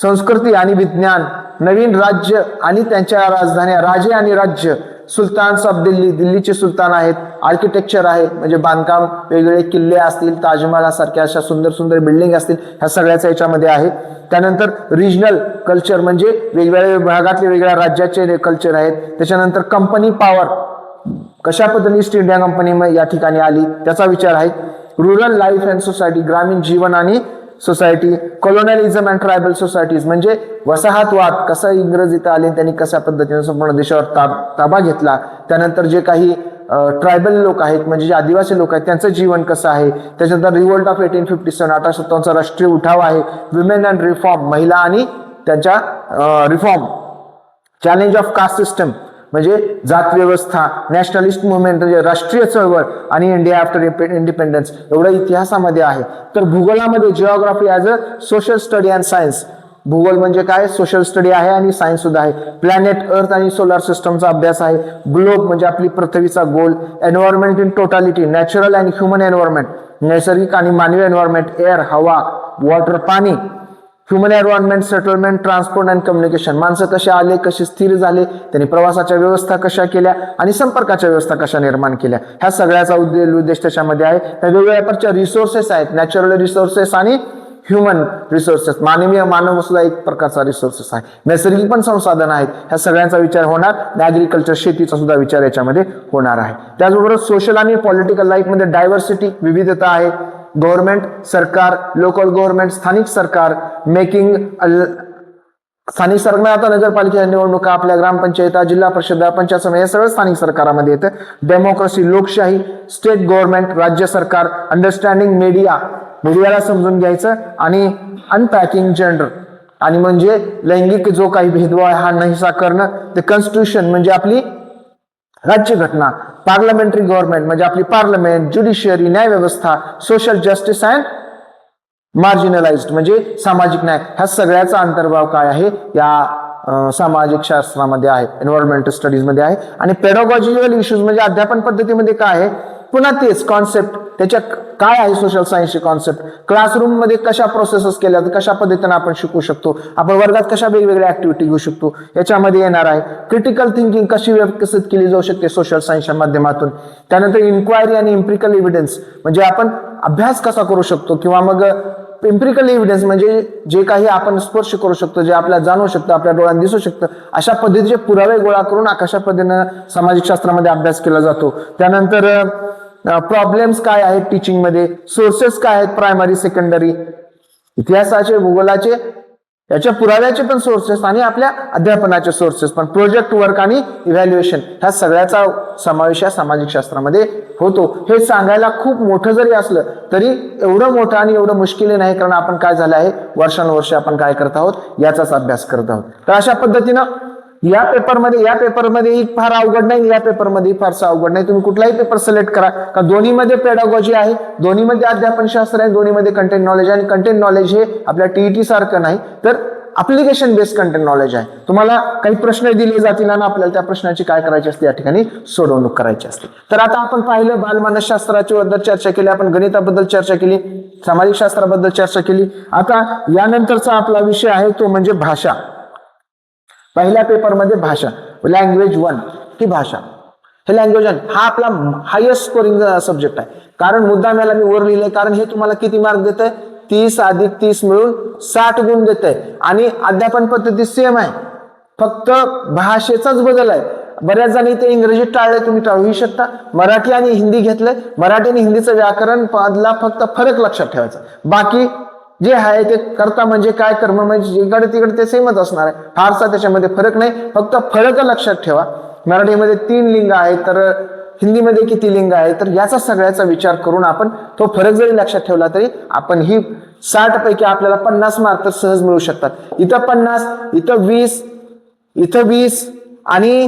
A: संस्कृती आणि विज्ञान, नवीन राज्य आणि त्यांच्या राजधान्या, राजे आणि राज्य, सुलतान्स ऑफ दिल्ली, दिल्लीचे सुलतान आहेत. आर्किटेक्चर आहे, म्हणजे बांधकाम, वेगवेगळे किल्ले असतील, ताजमहल सारख्या अशा सुंदर सुंदर बिल्डिंग असतील, ह्या सगळ्याचा याच्यामध्ये आहे. त्यानंतर रिजनल कल्चर, म्हणजे वेगवेगळ्या भागातले वेगवेगळ्या राज्याचे कल्चर आहेत. त्याच्यानंतर कंपनी पॉवर, कशा पद्धतीने ईस्ट इंडिया कंपनी या ठिकाणी आली त्याचा विचार आहे. रुरल लाईफ अँड सोसायटी, ग्रामीण जीवन आणि सोसायटी. कॉलोनियलिझम अँड ट्रायबल सोसायटीज, म्हणजे वसाहतवाद, कसा इंग्रज इथं आले, त्यांनी कशा पद्धतीने संपूर्ण देशावर ताबा घेतला. त्यानंतर जे काही ट्रायबल लोक आहेत, म्हणजे जे आदिवासी लोक आहेत, त्यांचं जीवन कसं आहे. त्याच्यानंतर रिव्होल्ट ऑफ 1857, 1857 राष्ट्रीय उठाव आहे. विमेन अँड रिफॉर्म, महिला आणि त्यांच्या reform. Challenge of caste system, म्हणजे जात व्यवस्था. नॅशनलिस्ट मुवमेंट, म्हणजे राष्ट्रीय चळवळ. आणि इंडिया आफ्टर इंडिपेंडन्स, एवढं इतिहासामध्ये आहे. तर भूगोलामध्ये geography as a social study and science, भूगोल म्हणजे काय, सोशल स्टडी आहे आणि सायन्स सुद्धा आहे. प्लॅनेट अर्थ आणि सोलार सिस्टमचा अभ्यास आहे. ग्लोब म्हणजे आपली पृथ्वीचा गोल. Environment in totality, natural and human environment, नैसर्गिक आणि मानवी एन्व्हायरमेंट. एअर, हवा, वॉटर, पाणी. Human environment, settlement, transport and communication, माणसं कसे आले, कसे स्थिर झाले, त्यांनी प्रवासाच्या व्यवस्था कशा केल्या आणि संपर्काच्या व्यवस्था कशा निर्माण केल्या, ह्या सगळ्याचा उद्देश त्याच्यामध्ये आहे. त्या वेगवेगळ्या प्रकारच्या रिसोर्सेस आहेत, नॅचरल रिसोर्सेस आणि ह्युमन रिसोर्सेस, मानव सुद्धा एक प्रकारचा रिसोर्सेस आहे. नैसर्गिक पण संसाधन आहेत, ह्या सगळ्यांचा विचार होणार. ऍग्रिकल्चर, शेतीचा सुद्धा विचार याच्यामध्ये होणार आहे. त्याचबरोबर सोशल आणि पॉलिटिकल लाईफमध्ये डायव्हर्सिटी, विविधता आहे. गव्हर्नमेंट, सरकार, लोकल गव्हर्नमेंट, स्थानिक सरकार, मेकिंग स्थानिक सरकार, आता नगरपालिका निवडणुका, आपल्या ग्रामपंचायत, जिल्हा परिषद, पंचायत समिती, हे सगळं स्थानिक सरकारामध्ये येतं. डेमोक्रेसी, लोकशाही. स्टेट गव्हर्नमेंट, राज्य सरकार. अंडरस्टँडिंग मीडिया, मीडियाला समजून घ्यायचं. आणि अनपॅकिंग जेंडर, आणि म्हणजे लैंगिक जो काही भेदभाव आहे हा नाहीसा करणं. ते कॉन्स्टिट्यूशन म्हणजे आपली राज्यघटना. पार्लमेंटरी गव्हर्नमेंट म्हणजे आपली पार्लमेंट, ज्युडिशियरी, न्याय व्यवस्था. सोशल जस्टिस अँड मार्जिनलाइज्ड म्हणजे सामाजिक न्याय. ह्या सगळ्याचा अंतर्भाव काय आहे या सामाजिक शास्त्रामध्ये आहे, एन्व्हायरमेंटल स्टडीज मध्ये आहे. आणि पेडागॉजिकल इश्यूज म्हणजे अध्यापन पद्धतीमध्ये काय आहे, पुन्हा तेच कॉन्सेप्ट, त्याच्या काय आहे सोशल सायन्सची कॉन्सेप्ट, क्लासरूम मध्ये कशा प्रोसेसेस केल्या, कशा पद्धतीने आपण शिकू शकतो, आपण वर्गात कशा वेगवेगळ्या ऍक्टिव्हिटी घेऊ शकतो, याच्यामध्ये येणार आहे. क्रिटिकल थिंकिंग कशी विकसित केली जाऊ शकते सोशल सायन्सच्या माध्यमातून. त्यानंतर इन्क्वायरी आणि इम्पिरिकल एव्हिडन्स म्हणजे आपण अभ्यास कसा करू शकतो, किंवा मग इम्पिरिकल एव्हिडन्स म्हणजे जे काही आपण स्पर्श करू शकतो, जे आपल्याला जाणवू शकतं, आपल्या डोळ्यांना दिसू शकतं, अशा पद्धतीचे पुरावे गोळा करून कशा पद्धतीनं सामाजिक शास्त्रामध्ये अभ्यास केला जातो. त्यानंतर प्रॉब्लेम्स काय आहेत टीचिंग मध्ये, सोर्सेस काय आहेत प्रायमरी सेकंडरी, इतिहासाचे, भूगोलाचे, याच्या पुराव्याचे पण सोर्सेस आणि आपल्या अध्यापनाचे सोर्सेस पण, प्रोजेक्ट वर्क आणि इव्हॅल्युएशन, ह्या सगळ्याचा समावेश या सामाजिक शास्त्रामध्ये होतो. हे सांगायला खूप मोठं जरी असलं तरी एवढं मोठं आणि एवढं मुश्किल नाही, कारण आपण काय झालं आहे, वर्षानुवर्ष आपण काय करत आहोत, याचाच अभ्यास करत आहोत. तर अशा पद्धतीनं या पेपरमध्ये फार अवघड नाही, या पेपरमध्ये फारसं अवघड नाही. तुम्ही कुठलाही पेपर सिलेक्ट करा, का दोन्हीमध्ये पेडागॉजी आहे, दोन्हीमध्ये अध्यापन शास्त्र आहे, दोन्हीमध्ये कंटेंट नॉलेज आहे. आणि कंटेंट नॉलेज हे आपल्या टीईटी सारखं नाही, तर अप्लिकेशन बेस्ड कंटेंट नॉलेज आहे. तुम्हाला काही प्रश्न दिले जातील आणि आपल्याला त्या प्रश्नाची काय करायची असते, या ठिकाणी सोडवणूक करायची असते. तर आता आपण पाहिलं, बालमानसशास्त्राच्या बद्दल चर्चा केली, आपण गणिताबद्दल चर्चा केली, सामाजिक शास्त्राबद्दल चर्चा केली. आता यानंतरचा आपला विषय आहे तो म्हणजे भाषा. पहिल्या पेपरमध्ये भाषा, लँग्वेज 1 ही भाषा, हे लँग्वेज 1 हा आपला हायेस्ट स्कोरिंग सब्जेक्ट आहे. कारण मुद्दाम याला मी वर लिहिलंय, कारण हे तुम्हाला किती मार्क देत आहे, 30 अधिक 30 मिळून 60 गुण देत आहे. आणि अध्यापन पद्धती सेम आहे, फक्त भाषेचाच बदल आहे. बऱ्याच जण इथे इंग्रजी टाळले, तुम्ही टाळूही शकता. मराठी आणि हिंदी घेतलंय, मराठी आणि हिंदीचं व्याकरण पदला फक्त फरक लक्षात ठेवायचा, बाकी जे आहे ते करता म्हणजे काय, कर्म म्हणजे इकडे तिकडे ते सेमच असणार आहे, फारसा त्याच्यामध्ये फरक नाही. फक्त फरक लक्षात ठेवा, मराठीमध्ये 3 लिंग आहे तर हिंदीमध्ये किती लिंग आहे, तर याचा सगळ्याचा विचार करून आपण तो फरक जरी लक्षात ठेवला तरी आपण ही 60 पैकी आपल्याला 50 मार्क तर सहज मिळू शकतात. इथं 50, इथं 20, इथं 20 आणि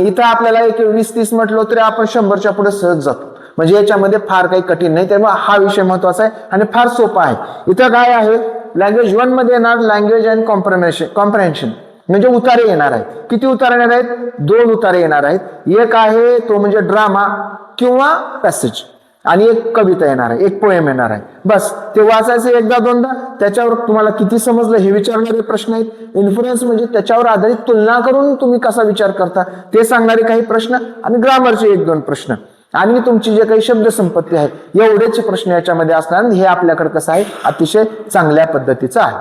A: इथं आपल्याला 20-30 म्हटलं तरी आपण 100च्या पुढे सहज जातो. म्हणजे याच्यामध्ये फार काही कठीण नाही, त्यामुळे हा विषय महत्वाचा आहे आणि फार सोपा आहे. इथं काय आहे, लँग्वेज 1 मध्ये येणार लँग्वेज अँड कॉम्प्रेन्शन म्हणजे उतारे येणार आहेत. किती उतारे येणार आहेत, 2 उतारे येणार आहेत. एक आहे तो म्हणजे ड्रामा किंवा पॅसेज, आणि एक कविता येणार आहे, एक पोएम येणार आहे. बस ते वाचायचं एकदा दोनदा, त्याच्यावर तुम्हाला किती समजलं हे विचारणारे प्रश्न आहेत. इन्फ्लुएन्स म्हणजे त्याच्यावर आधारित तुलना करून तुम्ही कसा विचार करता ते सांगणारे काही प्रश्न, आणि ग्रामरचे एक दोन प्रश्न, आणि तुमची जे काही शब्द संपत्ती आहे एवढेच प्रश्न याच्यामध्ये असणार. हे आपल्याकडे कसं आहे, अतिशय चांगल्या पद्धतीचं आहे.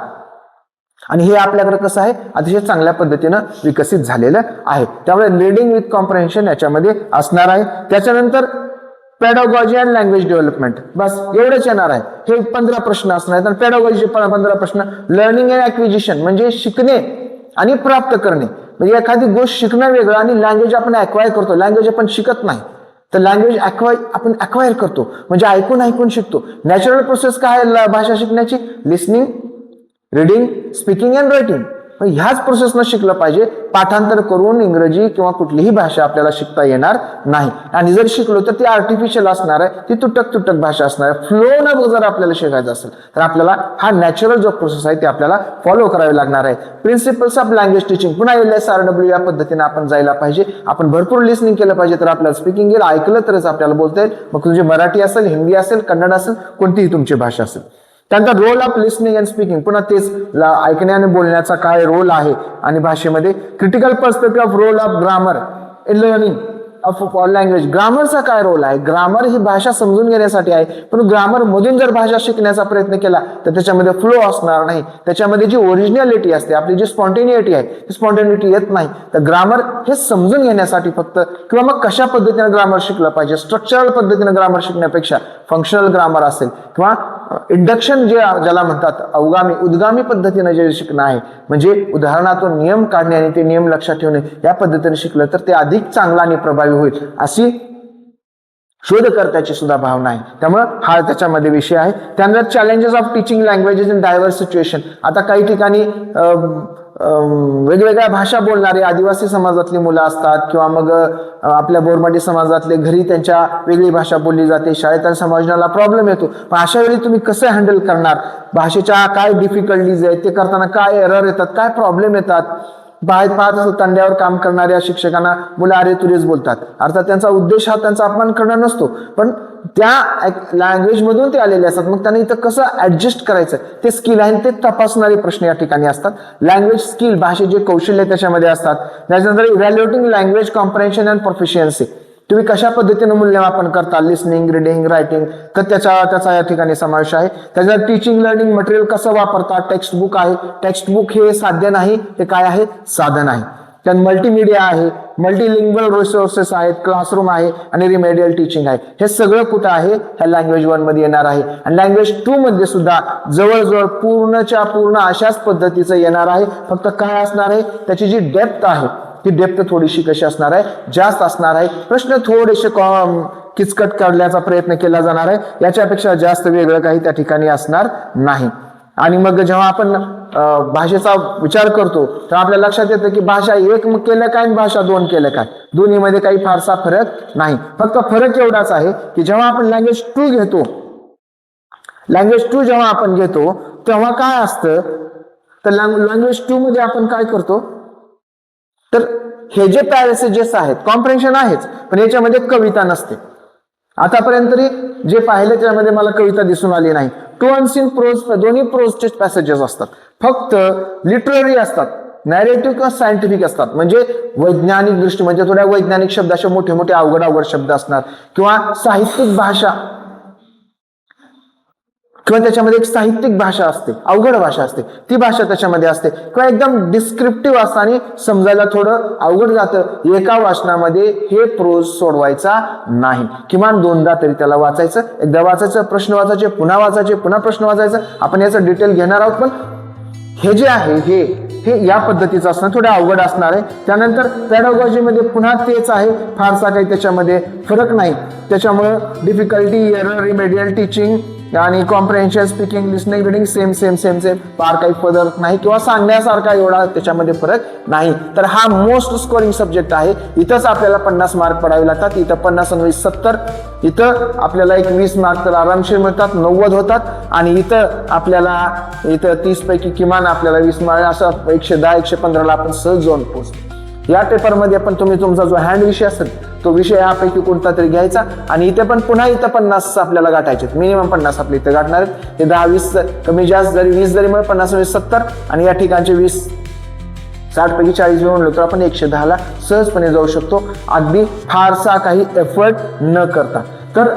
A: आणि हे आपल्याकडे कसं आहे, अतिशय चांगल्या पद्धतीनं विकसित झालेलं आहे. त्यामुळे रीडिंग विथ कॉम्प्रिहेन्शन याच्यामध्ये असणार आहे. त्याच्यानंतर पेडागॉजी अँड लँग्वेज डेव्हलपमेंट, बस एवढेच येणार आहे. हे 15 प्रश्न असणार आहेत. आणि पेडागॉजीचे 15 प्रश्न. लर्निंग अँड ॲक्विजिशन म्हणजे शिकणे आणि प्राप्त करणे, म्हणजे एखादी गोष्ट शिकणं वेगळं आणि लँग्वेज आपण ॲक्वायर करतो. लँग्वेज आपण शिकत नाही, तर लँग्वेज आपण ॲक्वायर करतो, म्हणजे ऐकून शिकतो. नॅचरल प्रोसेस काय आहे भाषा शिकण्याची? Listening, reading, speaking and writing. ह्याच प्रोसेसनं शिकलं पाहिजे. पाठांतर करून इंग्रजी किंवा कुठलीही भाषा आपल्याला शिकता येणार नाही. आणि जर शिकलो तर ती आर्टिफिशियल असणार आहे, ती तुटक भाषा असणार आहे. फ्लो न जर आपल्याला शिकायचं असेल तर आपल्याला हा नॅचरल जो प्रोसेस आहे ते आपल्याला फॉलो करावे लागणार आहे. प्रिन्सिपल्स ऑफ लँग्वेज टीचिंग, पुन्हा LSRW या पद्धतीने आपण जायला पाहिजे. आपण भरपूर लिसनिंग केलं पाहिजे तर आपल्याला स्पीकिंग येईल, ऐकलं तरच आपल्याला बोलता येईल. मग तुमची मराठी असेल, हिंदी असेल, कन्नड असेल, कोणतीही तुमची भाषा असेल. त्यानंतर role of listening and speaking, पुन्हा तेच ऐकणे आणि बोलण्याचा काय रोल आहे आणि भाषेमध्ये. Critical perspective of role of grammar in learning of language, ग्रामरचा काय रोल आहे. ग्रामर ही भाषा समजून घेण्यासाठी आहे, पण ग्रामर मधून जर भाषा शिकण्याचा प्रयत्न केला तर त्याच्यामध्ये फ्लो असणार नाही. त्याच्यामध्ये जी ओरिजिनॅलिटी असते, आपली जी स्पॉन्टेनिटी आहे ती स्पॉन्टेनिटी येत नाही. तर ग्रामर हे समजून घेण्यासाठी फक्त, किंवा मग कशा पद्धतीने ग्रामर शिकलं पाहिजे, स्ट्रक्चरल पद्धतीने ग्रामर शिकण्यापेक्षा फंक्शनल ग्रामर असेल किंवा इंडक्शन ज्याला म्हणतात, उद्गामी पद्धतीने जे शिकणं आहे, म्हणजे उदाहरणातून नियम काढणे आणि ते नियम लक्षात ठेवणे या पद्धतीने शिकलं तर ते अधिक चांगला आणि प्रभावी होईल, अशी शोधकर्त्याची सुद्धा भावना आहे. त्यामुळे हा त्याच्यामध्ये विषय आहे. त्यानंतर challenges of teaching languages in diverse situation. आता काही ठिकाणी वेगवेगळ्या भाषा बोलणारे आदिवासी समाजातली मुलं असतात, किंवा मग आपल्या बोरमाडी समाजातले, घरी त्यांच्या वेगळी भाषा बोलली जाते, शाळेत समजण्याला प्रॉब्लेम येतो. पण अशा वेळी तुम्ही कसं हँडल करणार, भाषेच्या काय डिफिकल्टीज आहेत, ते करताना काय एरर येतात, काय प्रॉब्लेम येतात. बाहेर पाहत तांड्यावर काम करणाऱ्या शिक्षकांना मुलं अरे तुरेच बोलतात. अर्थात त्यांचा उद्देश हा त्यांचा अपमान करणं नसतो, पण त्या लँग्वेज मधून ते आलेले असतात. मग त्यांनी इथं कसं ऍडजस्ट करायचं ते स्किल आहे, ते तपासणारे प्रश्न या ठिकाणी असतात. लँग्वेज स्किल, भाषेचे कौशल्य त्याच्यामध्ये असतात. त्याच्यानंतर evaluating language comprehension and proficiency, तुम्ही कशा पद्धतीने मूल्यमापन करता, लिसनिंग, रिडिंग, रायटिंग, तर त्याचा या ठिकाणी समावेश आहे. त्याच्यात टीचिंग लर्निंग मटेरियल कसं वापरता, टेक्स्टबुक आहे. टेक्स्टबुक हे साध्य नाही, ते काय आहे, साधन आहे. त्यात मल्टीमीडिया आहे, मल्टीलिंग्वल रिसोर्सेस आहेत, क्लासरूम आहे आणि रिमेडियल टीचिंग आहे. हे सगळं कुठं आहे, ह्या लँग्वेज 1 मध्ये येणार आहे. आणि लँग्वेज 2 मध्ये सुद्धा जवळजवळ पूर्णच्या पूर्ण अशाच पद्धतीचं येणार आहे. फक्त काय असणार आहे, त्याची जी डेप्थ आहे ती डेप्थ थोडीशी कशी असणार आहे, जास्त असणार आहे. प्रश्न थोडेसे किचकट काढण्याचा प्रयत्न केला जाणार आहे, याच्यापेक्षा जास्त वेगळं काही त्या ठिकाणी असणार नाही. आणि मग जेव्हा आपण भाषेचा विचार करतो तेव्हा आपल्या लक्षात येतं की भाषा 1 केलं काय आणि भाषा 2 केलं काय, दोन्हीमध्ये काही फारसा फरक नाही. फक्त फरक एवढाच आहे की जेव्हा आपण लँग्वेज 2 घेतो, जेव्हा आपण घेतो तेव्हा काय असतं, तर लँग्वेज 2 मध्ये आपण काय करतो, तर हे जे पॅसेजेस आहेत कॉम्प्रिहेन्शन आहेच, पण याच्यामध्ये कविता नसते. आतापर्यंत तरी जे पाहिले त्यामध्ये मला कविता दिसून आली नाही. टू अनसीन प्रोज, दोन्ही प्रोजचे पॅसेजेस असतात, फक्त लिटररी असतात, नॅरेटिव्ह किंवा सायंटिफिक असतात. म्हणजे वैज्ञानिक दृष्टी, म्हणजे थोड्या वैज्ञानिक शब्द, असे मोठे मोठे अवघड शब्द असणार, किंवा साहित्यिक भाषा, किंवा त्याच्यामध्ये एक साहित्यिक भाषा असते, अवघड भाषा असते, ती भाषा त्याच्यामध्ये असते, किंवा एकदम डिस्क्रिप्टिव्ह असतं आणि समजायला थोडं अवघड जातं. एका वाचनामध्ये हे प्रोज सोडवायचा नाही, किमान 2दा तरी त्याला वाचायचं. एकदा वाचायचं, प्रश्न वाचायचे, पुन्हा वाचायचे, पुन्हा प्रश्न वाचायचं. आपण याचं डिटेल घेणार आहोत, पण हे जे आहे हे या पद्धतीचं असणार, थोडं अवघड असणार आहे. त्यानंतर पेडागॉजीमध्ये पुन्हा तेच आहे, फारसा काही त्याच्यामध्ये फरक नाही. त्याच्यामुळे डिफिकल्टी, एरर, रिमेडियल टीचिंग आणि comprehension, speaking, listening, reading same फार काही फरक नाही, किंवा सांगण्यासारखा एवढा त्याच्यामध्ये फरक नाही. तर हा मोस्ट स्कोरिंग सब्जेक्ट आहे. इथंच आपल्याला 50 मार्क पडावे लागतात. इथं 50 आणि 20 70, इथं आपल्याला एक 20 मार्क तर आरामशीर मिळतात, 90 होतात. आणि इथं आपल्याला 30 पैकी किमान आपल्याला 20 मार्क, असं 110 115 ला आपण सहज जाऊन पोहोचतो. या पेपरमध्ये पण तुम्ही तुमचा जो हँड विषय असेल तो विषय यापैकी कोणता तरी घ्यायचा आणि इथे पण पुन्हा इथं 50 आपल्याला गाठायचे, मिनिमम 50 आपले इथे गाठणार आहेत. ते 10-20 कमी जास्त जरी 20 जरी मग 50-20-70 आणि या ठिकाणचे 60 पैकी 40 म्हणलो तर आपण 110ला सहजपणे जाऊ शकतो, अगदी फारसा काही एफर्ट न करता. तर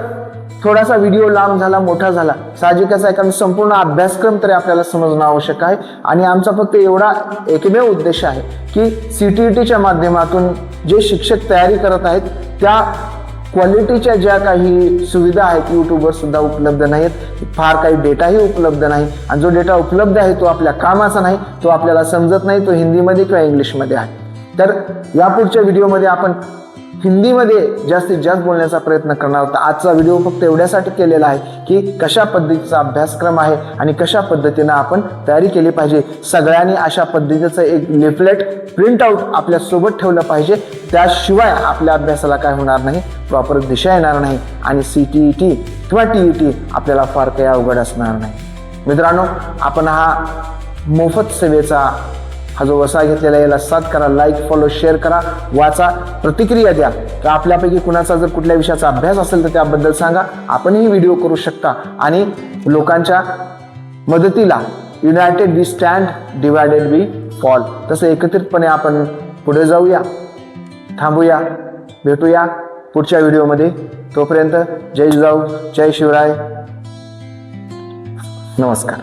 A: थोडासा व्हिडिओ लांब झाला, मोठा झाला, साहजिकच आहे, कारण संपूर्ण अभ्यासक्रम तरी आपल्याला समजणं आवश्यक आहे. आणि आमचा फक्त एवढा एकमेव उद्देश आहे की CTETच्या माध्यमातून जे शिक्षक तयारी करत आहेत त्या क्वालिटीच्या ज्या काही सुविधा आहेत यूट्यूबवर सुद्धा उपलब्ध नाहीत, फार काही डेटाही उपलब्ध नाही, आणि जो डेटा उपलब्ध आहे तो आपल्या कामाचा नाही, तो आपल्याला समजत नाही, तो हिंदीमध्ये किंवा इंग्लिशमध्ये आहे. तर यापुढच्या व्हिडिओमध्ये आपण हिंदीमध्ये जास्तीत जास्त बोलण्याचा प्रयत्न करणार आहोत. आजचा व्हिडिओ फक्त एवढ्यासाठी केलेला आहे की कशा पद्धतीचा अभ्यासक्रम आहे आणि कशा पद्धतीनं आपण तयारी केली पाहिजे. सगळ्यांनी अशा पद्धतीचं एक लिफलेट प्रिंट आउट आपल्या सोबत ठेवलं पाहिजे, त्याशिवाय आपल्या अभ्यासाला काय होणार नाही, प्रॉपर दिशा येणार नाही आणि CTET किंवा TET आपल्याला फार काही अवघड असणार नाही. मित्रांनो, आपण हा मोफत सेवेचा हा जो वसा घेतलेला याला साथ करा, लाईक, फॉलो, शेअर करा, वाचा, प्रतिक्रिया द्या. तर आपल्यापैकी कुणाचा जर कुठल्या विषयाचा अभ्यास असेल तर त्याबद्दल सांगा, आपणही व्हिडिओ करू शकता. आणि लोकांच्या मदतीला united we stand, divided we fall, तसं एकत्रितपणे आपण पुढे जाऊया. थांबूया, भेटूया पुढच्या व्हिडिओमध्ये. तोपर्यंत जय जिजाऊ, जय शिवराय, नमस्कार.